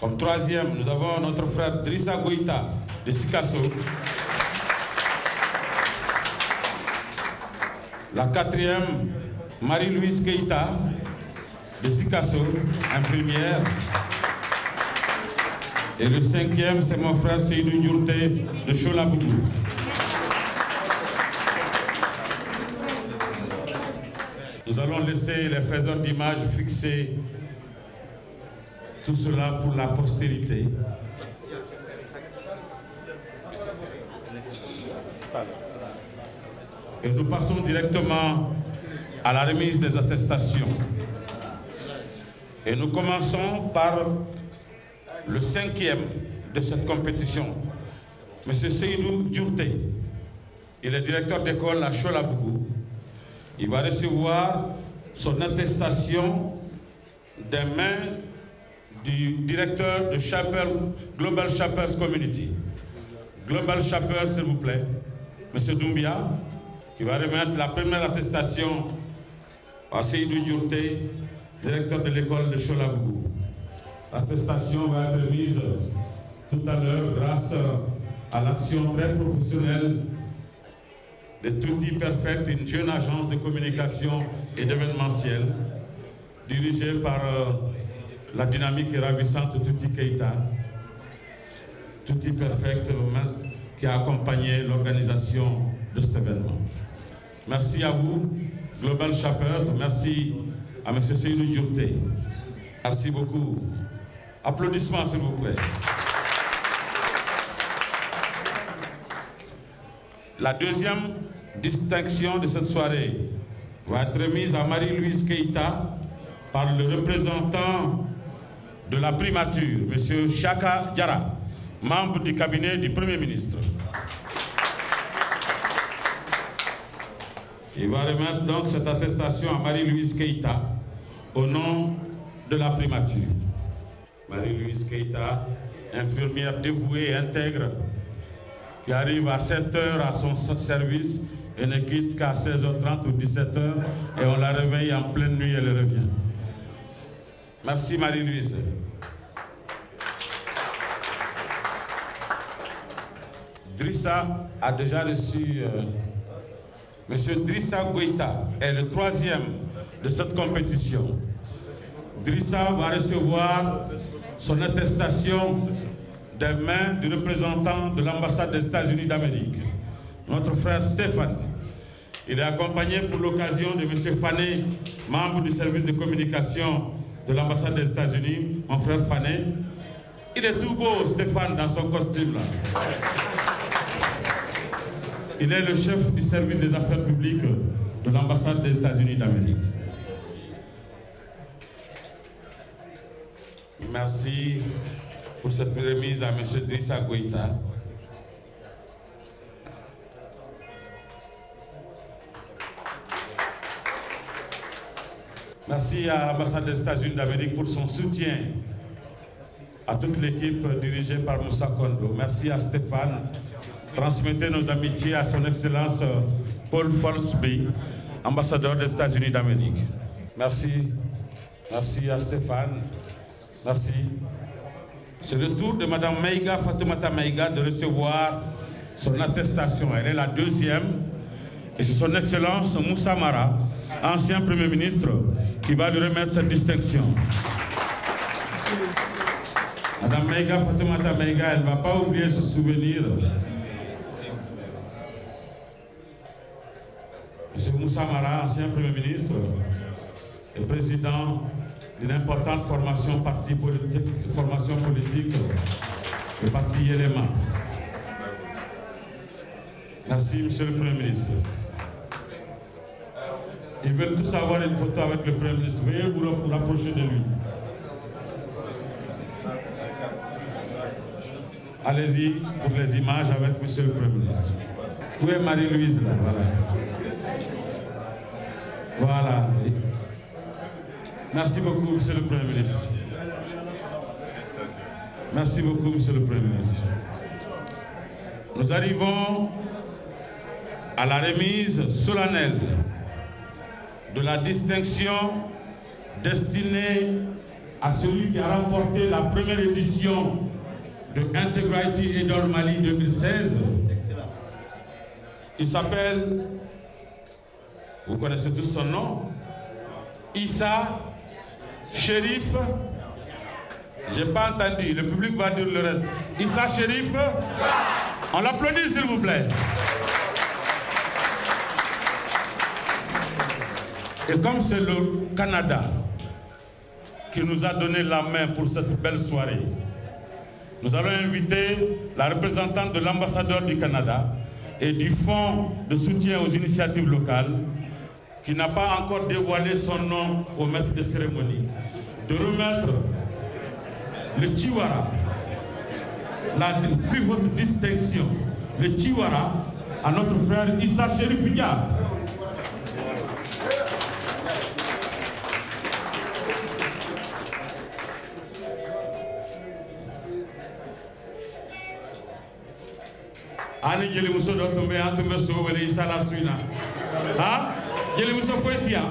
Comme troisième, nous avons notre frère Drissa Goïta de Sikasso. La quatrième, Marie-Louise Keïta de Sikasso, infirmière. Et le cinquième, c'est mon frère Seydou Ndiourté de Cholaboudou. Nous allons laisser les faiseurs d'images fixer tout cela pour la postérité. Et nous passons directement à la remise des attestations. Et nous commençons par le cinquième de cette compétition, M. Seydou Djourté. Il est directeur d'école à Cholabougou. Il va recevoir son attestation des mains du directeur de Global Shapers Community. Global Shapers, s'il vous plaît, M. Doumbia, qui va remettre la première attestation à Seydou Djourté, directeur de l'école de Cholabou. L'attestation va être mise tout à l'heure grâce à l'action très professionnelle de Tutti Perfect, une jeune agence de communication et d'événementiel dirigée par la dynamique et ravissante Tutti Keita. Tutti Perfect qui a accompagné l'organisation de cet événement. Merci à vous, Global Shapers, merci à M. Seydou Djourté. Merci beaucoup. Applaudissements s'il vous plaît. La deuxième distinction de cette soirée va être remise à Marie-Louise Keita par le représentant de la primature, M. Chaka Diarra, membre du cabinet du Premier ministre. Il va remettre donc cette attestation à Marie-Louise Keita au nom de la primature. Marie-Louise Keita, infirmière dévouée et intègre, qui arrive à 7 h à son service et ne quitte qu'à 16h30 ou 17 h et on la réveille en pleine nuit et elle revient. Merci Marie-Louise. Drissa a déjà reçu, Monsieur Drissa Goïta est le 3e de cette compétition. Drissa va recevoir son attestation des mains du représentant de l'ambassade des États-Unis d'Amérique, notre frère Stéphane. Il est accompagné pour l'occasion de M. Fané, membre du service de communication de l'ambassade des États-Unis, mon frère Fané. Il est tout beau, Stéphane, dans son costume là. Il est le chef du service des affaires publiques de l'ambassade des États-Unis d'Amérique. Merci pour cette remise à M. Drissa Goïta. Merci à l'ambassade des États-Unis d'Amérique pour son soutien à toute l'équipe dirigée par Moussa Kondo. Merci à Stéphane. Transmettez nos amitiés à son Excellence Paul Folsby, ambassadeur des États-Unis d'Amérique. Merci. Merci à Stéphane. Merci. C'est le tour de Mme Maïga, Fatoumata Maïga, de recevoir son attestation. Elle est la 2e. Et c'est son Excellence Moussa Mara, ancien Premier ministre, qui va lui remettre cette distinction. Mme Maïga, Fatoumata Maïga, elle ne va pas oublier ce souvenir. M. Moussa Mara, ancien Premier ministre et président d'une importante formation politique, le parti Yélema. Merci, Monsieur le Premier ministre. Ils veulent tous avoir une photo avec le Premier ministre. Veuillez vous rapprocher de lui. Allez-y pour les images avec Monsieur le Premier ministre. Où est Marie-Louise là? Voilà. Merci beaucoup, Monsieur le Premier ministre. Merci beaucoup, Monsieur le Premier ministre. Nous arrivons à la remise solennelle de la distinction destinée à celui qui a remporté la première édition de Integrity Idol Mali 2016. Il s'appelle, vous connaissez tous son nom, Issa Chérif. J'ai pas entendu, le public va dire le reste. Issa Chérif, on l'applaudit s'il vous plaît. Et comme c'est le Canada qui nous a donné la main pour cette belle soirée, nous allons inviter la représentante de l'ambassadeur du Canada et du Fonds de soutien aux initiatives locales, qui n'a pas encore dévoilé son nom au maître de cérémonie, de remettre le Chiwara, la plus haute distinction, le Chiwara, à notre frère Issa Chérif Dia. Ani jeli muso do tombe an tombe so wele Issa la suina. Ha? Jeli muso foitia.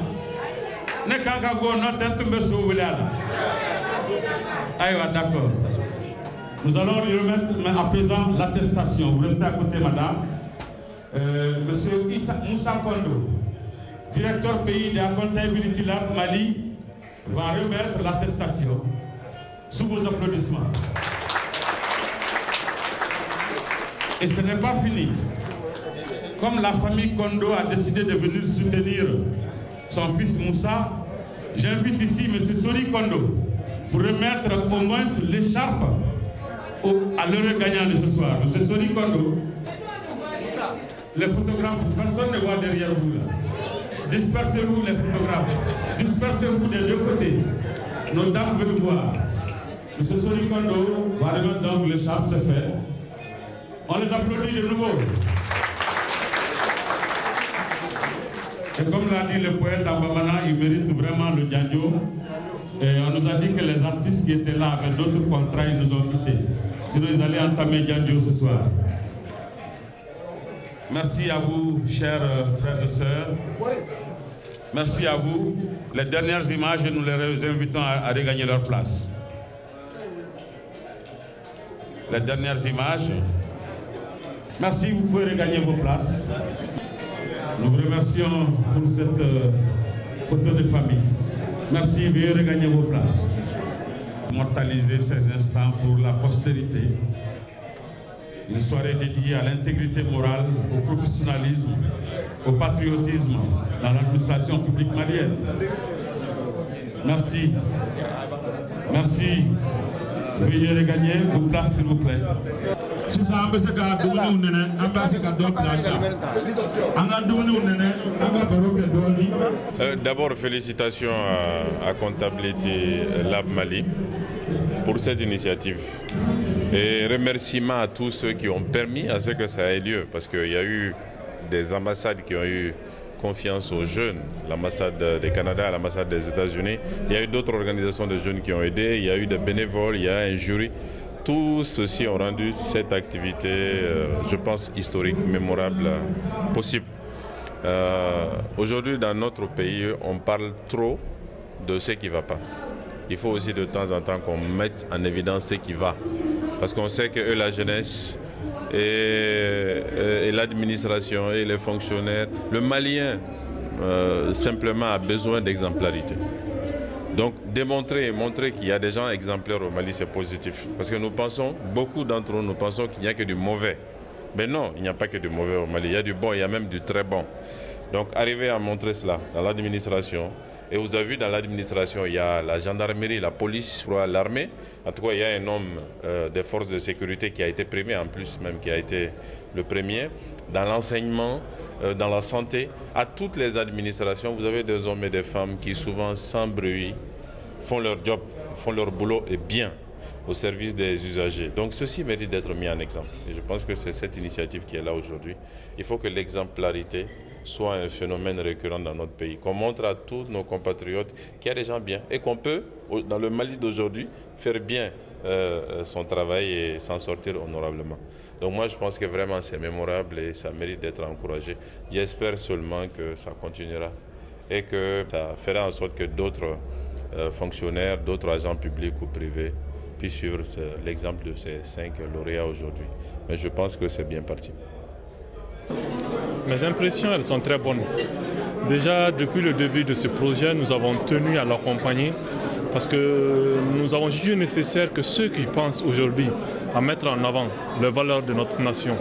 Ne kanka go no tentumbe so wilala. Aïwa, d'accord. Nous allons lui remettre à présent l'attestation. Vous restez à côté, madame. Monsieur Moussa Kondo, directeur pays de la comptabilité Lab Mali, va remettre l'attestation. Sous vos applaudissements. Et ce n'est pas fini. Comme la famille Kondo a décidé de venir soutenir son fils Moussa, j'invite ici M. Sori Kondo pour remettre au moins l'écharpe à l'heureux gagnant de ce soir. M. Sori Kondo, les photographes, personne ne voit derrière vous là. Dispersez-vous les photographes, dispersez-vous des deux côtés. Nos dames veulent voir. M. Sori Kondo va remettre donc l'écharpe, c'est fait. On les applaudit de nouveau. Et comme l'a dit le poète Abamana, il mérite vraiment le Djandjo. Et on nous a dit que les artistes qui étaient là avec d'autres contrats, ils nous ont quittés. Sinon, ils allaient entamer Djandjo ce soir. Merci à vous, chers frères et sœurs. Merci à vous. Les dernières images, nous les invitons à regagner leur place. Les dernières images. Merci, vous pouvez regagner vos places. Nous vous remercions pour cette photo de famille. Merci, veuillez regagner vos places. Immortaliser ces instants pour la postérité. Une soirée dédiée à l'intégrité morale, au professionnalisme, au patriotisme dans l'administration publique malienne. Merci. Merci. Veuillez regagner vos places, s'il vous plaît. D'abord, félicitations à Comptabilité Lab Mali pour cette initiative. Et remerciements à tous ceux qui ont permis à ce que ça ait lieu, parce qu'il y a eu des ambassades qui ont eu confiance aux jeunes, l'ambassade du Canada, l'ambassade des États-Unis. Il y a eu d'autres organisations de jeunes qui ont aidé, il y a eu des bénévoles, il y a un jury. Tous ceux-ci ont rendu cette activité, je pense, historique, mémorable, possible. Aujourd'hui, dans notre pays, on parle trop de ce qui ne va pas. Il faut aussi de temps en temps qu'on mette en évidence ce qui va. Parce qu'on sait que eux, la jeunesse et l'administration et les fonctionnaires, le Malien simplement a besoin d'exemplarité. Donc montrer qu'il y a des gens exemplaires au Mali, c'est positif. Parce que nous pensons, beaucoup d'entre nous, nous pensons qu'il n'y a que du mauvais. Mais non, il n'y a pas que du mauvais au Mali. Il y a du bon, il y a même du très bon. Donc arriver à montrer cela dans l'administration. Et vous avez vu dans l'administration, il y a la gendarmerie, la police, l'armée. En tout cas, il y a un homme des forces de sécurité qui a été primé, en plus même qui a été le premier. Dans l'enseignement, dans la santé, à toutes les administrations, vous avez des hommes et des femmes qui souvent, sans bruit, font leur job, font leur boulot et bien au service des usagers. Donc ceci mérite d'être mis en exemple. Et je pense que c'est cette initiative qui est là aujourd'hui. Il faut que l'exemplarité soit un phénomène récurrent dans notre pays, qu'on montre à tous nos compatriotes qu'il y a des gens bien et qu'on peut, dans le Mali d'aujourd'hui, faire bien son travail et s'en sortir honorablement. Donc moi je pense que vraiment c'est mémorable et ça mérite d'être encouragé. J'espère seulement que ça continuera et que ça fera en sorte que d'autres fonctionnaires, d'autres agents publics ou privés puissent suivre l'exemple de ces 5 lauréats aujourd'hui. Mais je pense que c'est bien parti. Mes impressions, elles sont très bonnes. Déjà, depuis le début de ce projet, nous avons tenu à l'accompagner parce que nous avons jugé nécessaire que ceux qui pensent aujourd'hui à mettre en avant les valeurs de notre nation,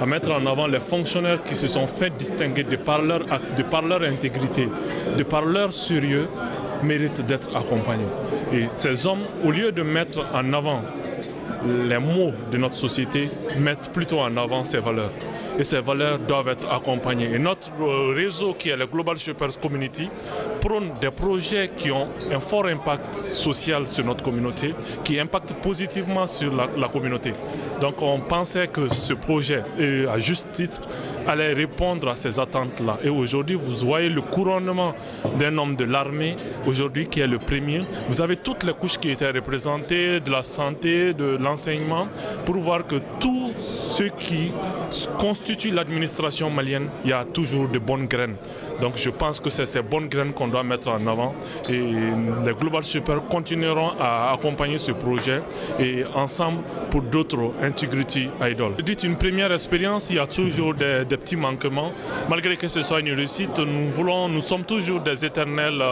à mettre en avant les fonctionnaires qui se sont fait distinguer de par leur intégrité, de par leur sérieux, méritent d'être accompagnés. Et ces hommes, au lieu de mettre en avant les maux de notre société, mettent plutôt en avant ces valeurs. Et ces valeurs doivent être accompagnées. Et notre réseau qui est le Global Shapers Community prône des projets qui ont un fort impact social sur notre communauté, qui impactent positivement sur la communauté. Donc on pensait que ce projet, à juste titre, allait répondre à ces attentes-là. Et aujourd'hui, vous voyez le couronnement d'un homme de l'armée, aujourd'hui qui est le premier. Vous avez toutes les couches qui étaient représentées, de la santé, de l'enseignement, pour voir que tout ce qui constitue l'administration malienne, il y a toujours de bonnes graines. Donc je pense que c'est ces bonnes graines qu'on doit mettre en avant et les Global Shapers continueront à accompagner ce projet et ensemble pour d'autres Integrity Idol. Dites une première expérience, il y a toujours des petits manquements. Malgré que ce soit une réussite, nous sommes toujours des éternels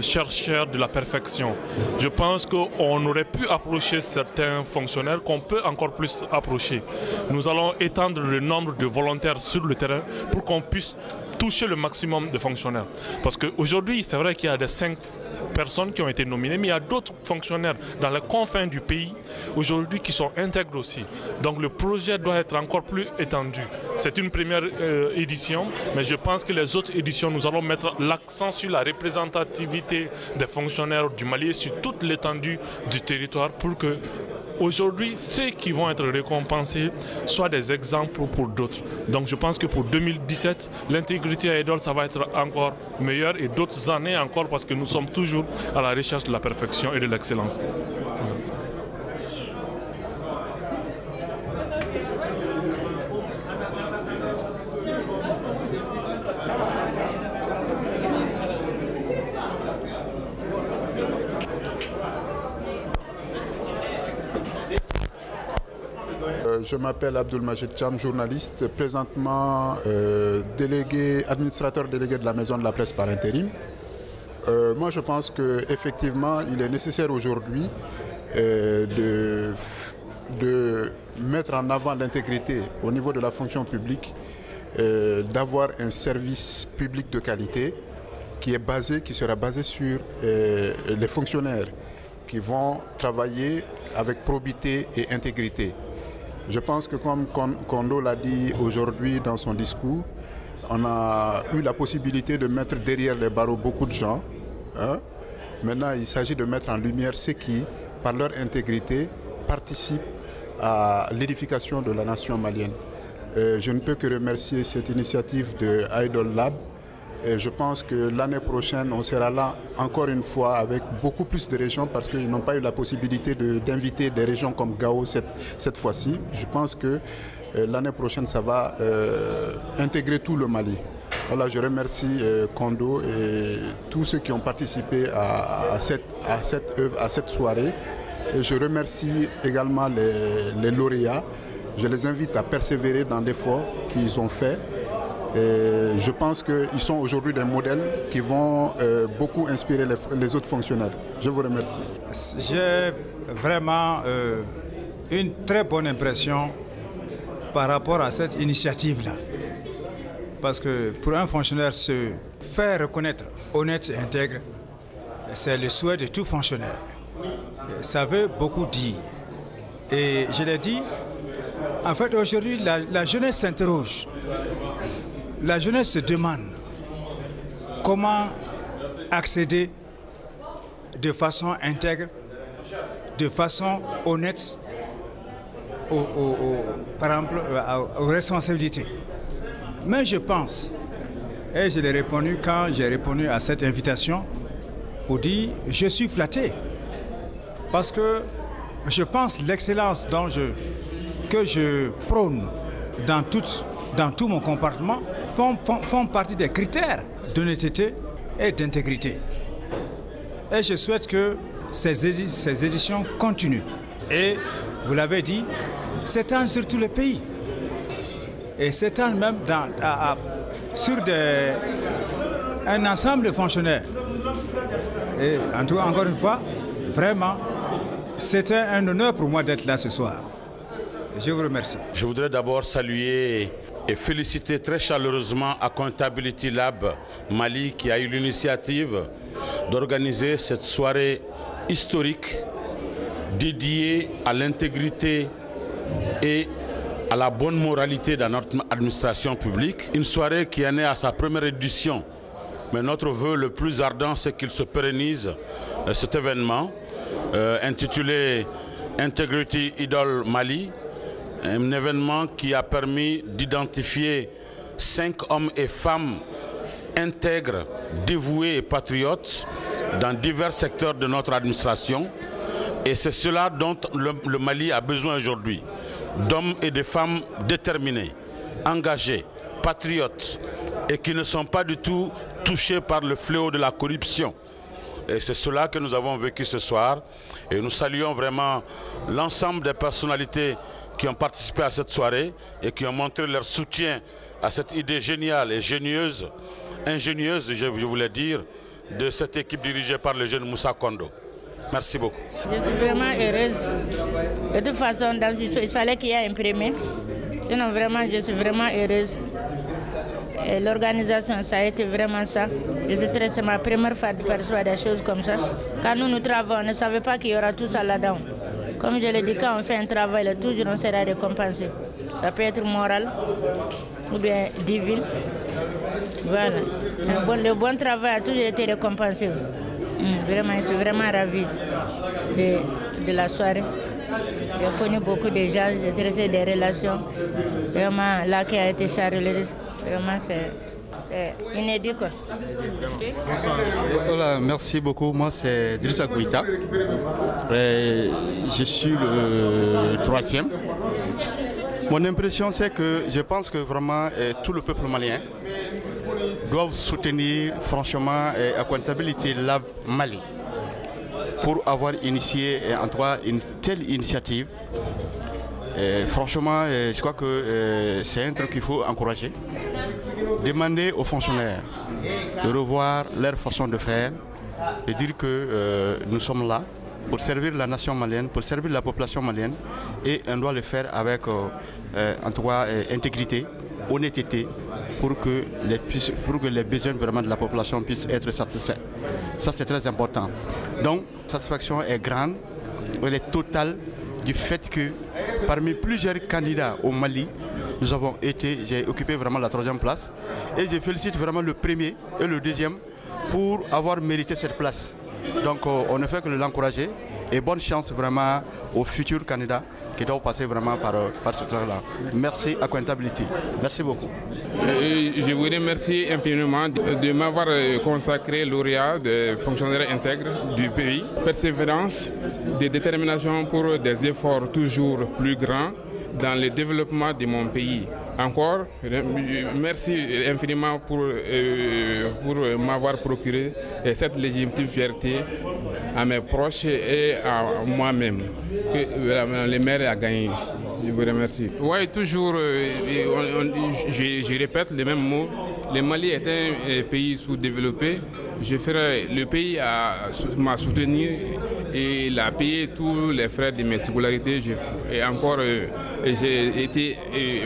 chercheurs de la perfection. Je pense qu'on aurait pu approcher certains fonctionnaires qu'on peut encore plus approcher. Nous allons étendre le nombre de volontaires sur le terrain pour qu'on puisse toucher le maximum de fonctionnaires. Parce qu'aujourd'hui, c'est vrai qu'il y a des 5 personnes qui ont été nominées, mais il y a d'autres fonctionnaires dans les confins du pays aujourd'hui qui sont intègres aussi. Donc le projet doit être encore plus étendu. C'est une première édition, mais je pense que les autres éditions, nous allons mettre l'accent sur la représentativité des fonctionnaires du Mali et sur toute l'étendue du territoire pour que aujourd'hui, ceux qui vont être récompensés soient des exemples pour d'autres. Donc je pense que pour 2017, l'Integrity Idol, ça va être encore meilleur et d'autres années encore parce que nous sommes toujours à la recherche de la perfection et de l'excellence. Je m'appelle Abdul Majid Cham, journaliste, présentement administrateur délégué de la Maison de la Presse par intérim. Moi, je pense qu'effectivement, il est nécessaire aujourd'hui de mettre en avant l'intégrité au niveau de la fonction publique, d'avoir un service public de qualité qui sera basé sur les fonctionnaires qui vont travailler avec probité et intégrité. Je pense que comme Kondo l'a dit aujourd'hui dans son discours, on a eu la possibilité de mettre derrière les barreaux beaucoup de gens. Hein. Maintenant, il s'agit de mettre en lumière ceux qui, par leur intégrité, participent à l'édification de la nation malienne. Je ne peux que remercier cette initiative de Idol Lab. Et je pense que l'année prochaine, on sera là encore une fois avec beaucoup plus de régions parce qu'ils n'ont pas eu la possibilité d'inviter des régions comme Gao cette fois-ci. Je pense que l'année prochaine, ça va intégrer tout le Mali. Voilà, je remercie Kondo et tous ceux qui ont participé à cette soirée. Et je remercie également les lauréats. Je les invite à persévérer dans l'effort qu'ils ont fait. Et je pense qu'ils sont aujourd'hui des modèles qui vont beaucoup inspirer les autres fonctionnaires. Je vous remercie. J'ai vraiment une très bonne impression par rapport à cette initiative-là. Parce que pour un fonctionnaire, se faire reconnaître honnête et intègre, c'est le souhait de tout fonctionnaire. Ça veut beaucoup dire. Et je l'ai dit, en fait aujourd'hui, la jeunesse s'interroge. La jeunesse se demande comment accéder de façon intègre, de façon honnête par exemple, aux responsabilités. Mais je pense, et je l'ai répondu quand j'ai répondu à cette invitation, pour dire je suis flatté. Parce que je pense l'excellence que je prône dans tout mon comportement font partie des critères d'honnêteté et d'intégrité. Et je souhaite que ces éditions continuent. Et, vous l'avez dit, s'étendent sur tout le pays. Et s'étendent même sur un ensemble de fonctionnaires. Et en tout cas, encore une fois, vraiment, c'était un honneur pour moi d'être là ce soir. Je vous remercie. Je voudrais d'abord saluer et féliciter très chaleureusement Accountability Lab Mali qui a eu l'initiative d'organiser cette soirée historique dédiée à l'intégrité et à la bonne moralité dans notre administration publique. Une soirée qui est née à sa première édition. Mais notre vœu le plus ardent, c'est qu'il se pérennise cet événement intitulé Integrity Idol Mali. Un événement qui a permis d'identifier 5 hommes et femmes intègres, dévoués et patriotes dans divers secteurs de notre administration. Et c'est cela dont le Mali a besoin aujourd'hui. d'hommes et de femmes déterminés, engagés, patriotes et qui ne sont pas du tout touchés par le fléau de la corruption. Et c'est cela que nous avons vécu ce soir. Et nous saluons vraiment l'ensemble des personnalités qui ont participé à cette soirée et qui ont montré leur soutien à cette idée géniale et ingénieuse, je voulais dire, de cette équipe dirigée par le jeune Moussa Kondo. Merci beaucoup. Je suis vraiment heureuse. De toute façon, il fallait qu'il y ait un premier. Sinon, vraiment, je suis vraiment heureuse. L'organisation, ça a été vraiment ça. C'est ma première fois de percevoir des choses comme ça. Quand nous travaillons, on ne savait pas qu'il y aura tout ça là-dedans. Comme je l'ai dit, quand on fait un travail, toujours on sera récompensé. Ça peut être moral ou bien divin. Voilà. Le bon travail a toujours été récompensé. Vraiment, je suis vraiment ravie de la soirée. J'ai connu beaucoup de gens, j'ai traité des relations. Vraiment, là qui a été chargé. Vraiment, c'est inédit, quoi. Voilà, merci beaucoup. Moi, c'est Drissa Kouita. Je suis le 3e. Mon impression, c'est que je pense que vraiment tout le peuple malien doit soutenir franchement Accountability Lab Mali pour avoir initié en tout cas une telle initiative. Franchement, je crois que c'est un truc qu'il faut encourager. Demander aux fonctionnaires de revoir leur façon de faire, de dire que nous sommes là pour servir la nation malienne, pour servir la population malienne, et on doit le faire avec en tout cas intégrité, honnêteté, pour que les besoins vraiment de la population puissent être satisfaits. Ça, c'est très important. Donc, la satisfaction est grande, elle est totale du fait que parmi plusieurs candidats au Mali, j'ai occupé vraiment la 3e place, et je félicite vraiment le premier et le 2e pour avoir mérité cette place. Donc on ne fait que l'encourager, et bonne chance vraiment aux futurs candidats qui doivent passer vraiment par ce travail-là. Merci Accountability. Merci beaucoup. Je vous remercie infiniment de m'avoir consacré lauréat des fonctionnaires intègres du pays. Persévérance, de détermination pour des efforts toujours plus grands dans le développement de mon pays. Encore, merci infiniment pour m'avoir procuré cette légitime fierté à mes proches et à moi-même. Le maire a gagné. Je vous remercie. Oui, toujours, je répète les mêmes mots. Le Mali est un pays sous-développé. Le pays m'a soutenu et il a payé tous les frais de mes scolarités. Et encore, j'ai été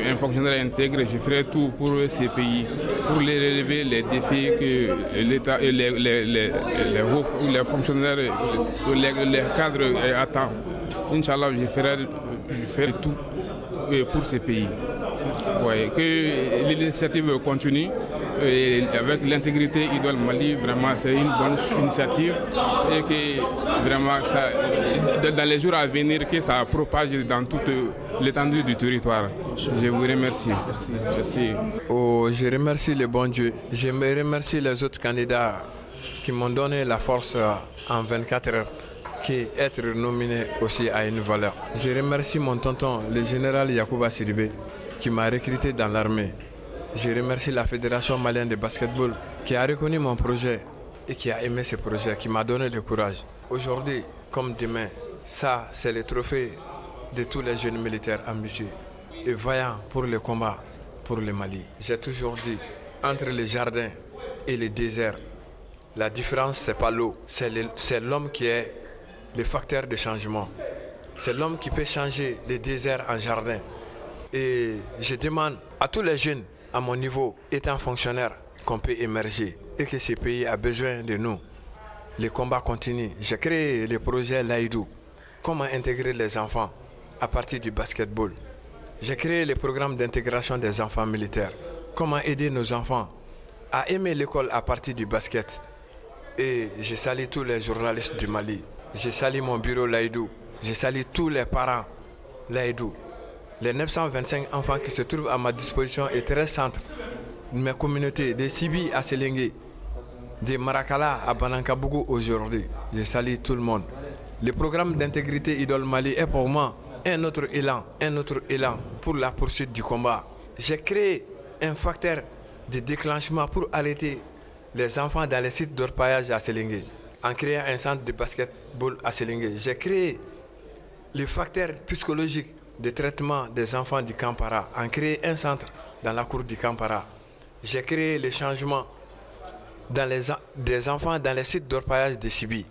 un fonctionnaire intègre. Je ferai tout pour ces pays, pour les relever les défis que l'État et les fonctionnaires, les cadres attendent. Inch'Allah, je ferai tout pour ces pays. Ouais, que l'initiative continue avec l'intégrité Idole Mali, vraiment c'est une bonne initiative et que vraiment ça, dans les jours à venir, que ça propage dans toute l'étendue du territoire. Je vous remercie. Merci. Oh, je remercie le bon Dieu. Je me remercie les autres candidats qui m'ont donné la force en 24 heures. Être nominé aussi a une valeur. Je remercie mon tonton, le général Yacouba Sidibé, qui m'a recruté dans l'armée. Je remercie la Fédération malienne de basketball qui a reconnu mon projet et qui a aimé ce projet, qui m'a donné le courage. Aujourd'hui, comme demain, ça c'est le trophée de tous les jeunes militaires ambitieux et vaillants pour le combat pour le Mali. J'ai toujours dit, entre les jardins et les déserts, la différence c'est pas l'eau, c'est l'homme qui est le facteur de changement. C'est l'homme qui peut changer les déserts en jardin. Et je demande à tous les jeunes à mon niveau, étant fonctionnaire, qu'on peut émerger et que ce pays a besoin de nous. Les combats continuent. J'ai créé le projet Laïdou. Comment intégrer les enfants à partir du basketball. J'ai créé le programme d'intégration des enfants militaires. Comment aider nos enfants à aimer l'école à partir du basket. Et je salue tous les journalistes du Mali. Je salue mon bureau Laïdou. Je salue tous les parents Laïdou. Les 925 enfants qui se trouvent à ma disposition et 13 centres de mes communautés, de Sibi à Selengue, de Marakala à Banankabougou aujourd'hui. Je salue tout le monde. Le programme d'intégrité Idole Mali est pour moi un autre élan pour la poursuite du combat. J'ai créé un facteur de déclenchement pour arrêter les enfants dans les sites d'orpaillage à Selingué, en créant un centre de basketball à Selingué. J'ai créé le facteur psychologique de traitement des enfants du Kampara, en créant un centre dans la cour du Kampara. J'ai créé le changement des enfants dans les sites d'orpaillage de Sibi.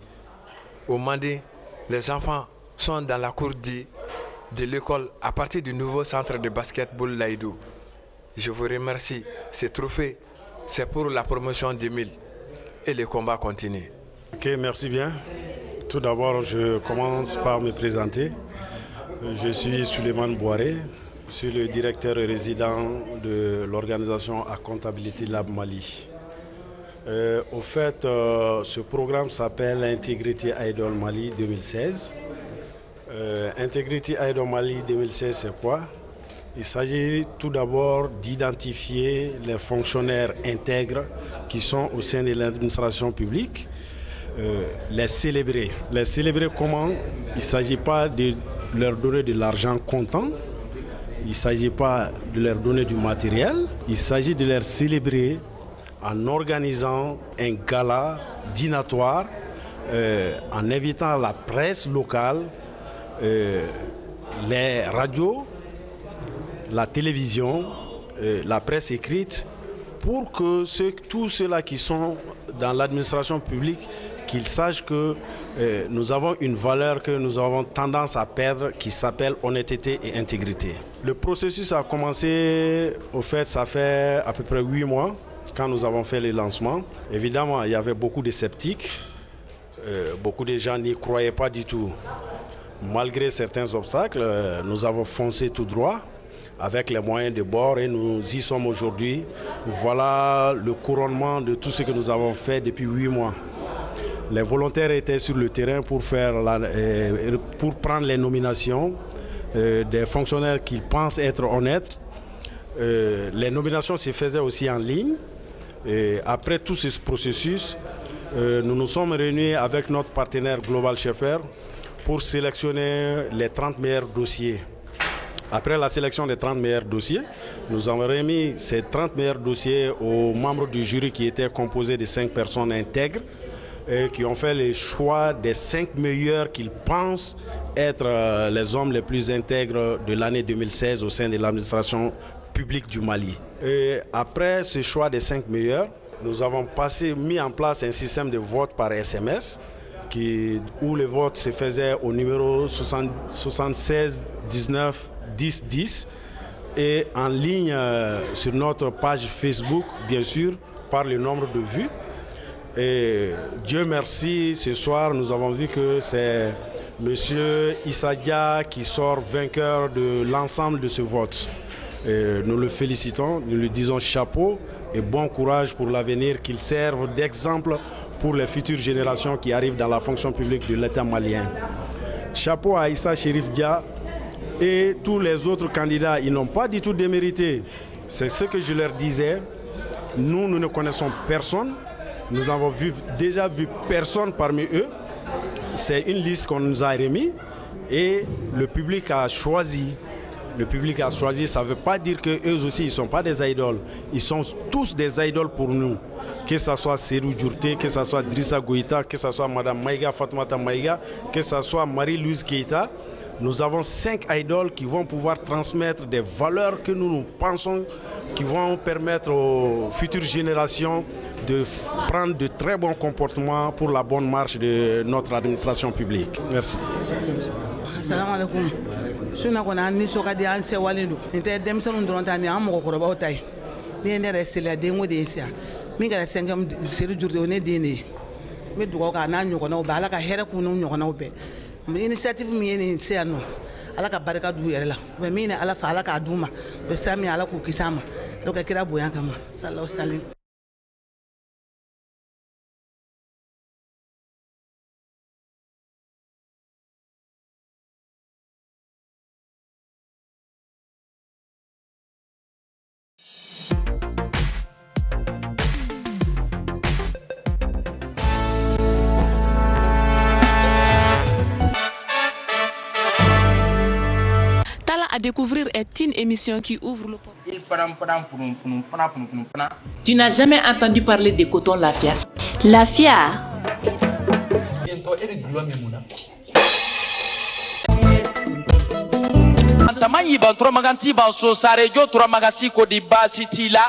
Au Mandé, les enfants sont dans la cour de l'école à partir du nouveau centre de basketball Laïdou. Je vous remercie. Ces trophées, c'est pour la promotion 2000 et le combat continue. Ok, merci bien. Tout d'abord, je commence par me présenter. Je suis Suleiman Bouaré, je suis le directeur résident de l'organisation Accountability Lab Mali. Au fait, ce programme s'appelle Integrity Idol Mali 2016. Integrity Idol Mali 2016, c'est quoi? Il s'agit tout d'abord d'identifier les fonctionnaires intègres qui sont au sein de l'administration publique, les célébrer. Les célébrer comment? Il ne s'agit pas de leur donner de l'argent comptant, il ne s'agit pas de leur donner du matériel, il s'agit de les célébrer en organisant un gala dînatoire, en invitant la presse locale, les radios, la télévision, la presse écrite, pour que tous ceux-là qui sont dans l'administration publique, qu'ils sachent que nous avons une valeur que nous avons tendance à perdre qui s'appelle honnêteté et intégrité. Le processus a commencé, au fait, ça fait à peu près 8 mois quand nous avons fait le lancement. Évidemment, il y avait beaucoup de sceptiques, beaucoup de gens n'y croyaient pas du tout. Malgré certains obstacles, nous avons foncé tout droit avec les moyens de bord et nous y sommes aujourd'hui. Voilà le couronnement de tout ce que nous avons fait depuis 8 mois. Les volontaires étaient sur le terrain pour prendre les nominations des fonctionnaires qu'ils pensent être honnêtes. Les nominations se faisaient aussi en ligne. Et après tout ce processus, nous nous sommes réunis avec notre partenaire Global Shepherd pour sélectionner les 30 meilleurs dossiers. Après la sélection des 30 meilleurs dossiers, nous avons remis ces 30 meilleurs dossiers aux membres du jury qui étaient composés de 5 personnes intègres et qui ont fait le choix des 5 meilleurs qu'ils pensent être les hommes les plus intègres de l'année 2016 au sein de l'administration publique du Mali. Et après ce choix des 5 meilleurs, nous avons mis en place un système de vote par SMS où le vote se faisait au numéro 76 19 10 10 et en ligne sur notre page Facebook, bien sûr, par le nombre de vues. Et Dieu merci, ce soir, nous avons vu que c'est M. Issa Dia qui sort vainqueur de l'ensemble de ce vote. Et nous le félicitons, nous lui disons chapeau et bon courage pour l'avenir, qu'il serve d'exemple pour les futures générations qui arrivent dans la fonction publique de l'État malien. Chapeau à Issa Chérif Dia et tous les autres candidats, ils n'ont pas du tout démérité. C'est ce que je leur disais. Nous ne connaissons personne. Nous avons déjà vu personne parmi eux. C'est une liste qu'on nous a remise et le public a choisi. Le public a choisi, ça ne veut pas dire qu'eux aussi, ils ne sont pas des idoles. Ils sont tous des idoles pour nous. Que ce soit Serou Djourté, que ce soit Drissa Goïta, que ce soit Mme Maïga, Fatoumata Maïga, que ce soit Marie-Louise Keïta. Nous avons 5 idoles qui vont pouvoir transmettre des valeurs que nous pensons qui vont permettre aux futures générations de prendre de très bons comportements pour la bonne marche de notre administration publique. Merci. Assalamu alaikum. Suna kona ni soka di an se wale do. Inte demsanu dronta ni am ko roba tay. Ni ne reste la dengo de sia. Mi ga sengam seru jurde one de ne. Mi dugo ka na nyoko na ba ala ka here ku no nyoko na be. Mi initiative mi ni se ano. Ala ka baraka du yere la. Be mi ne ala fa ala ka duma. Be sami ala ku kisama. Do ka kira boyan kama. Sallallahu alaihi wasallam. découvrir est une émission qui ouvre le porte. Tu n'as jamais entendu parler de coton Lafia? Lafia. Tamanyi ba tura maganti ba so sare jo tura magasi ko di basiti la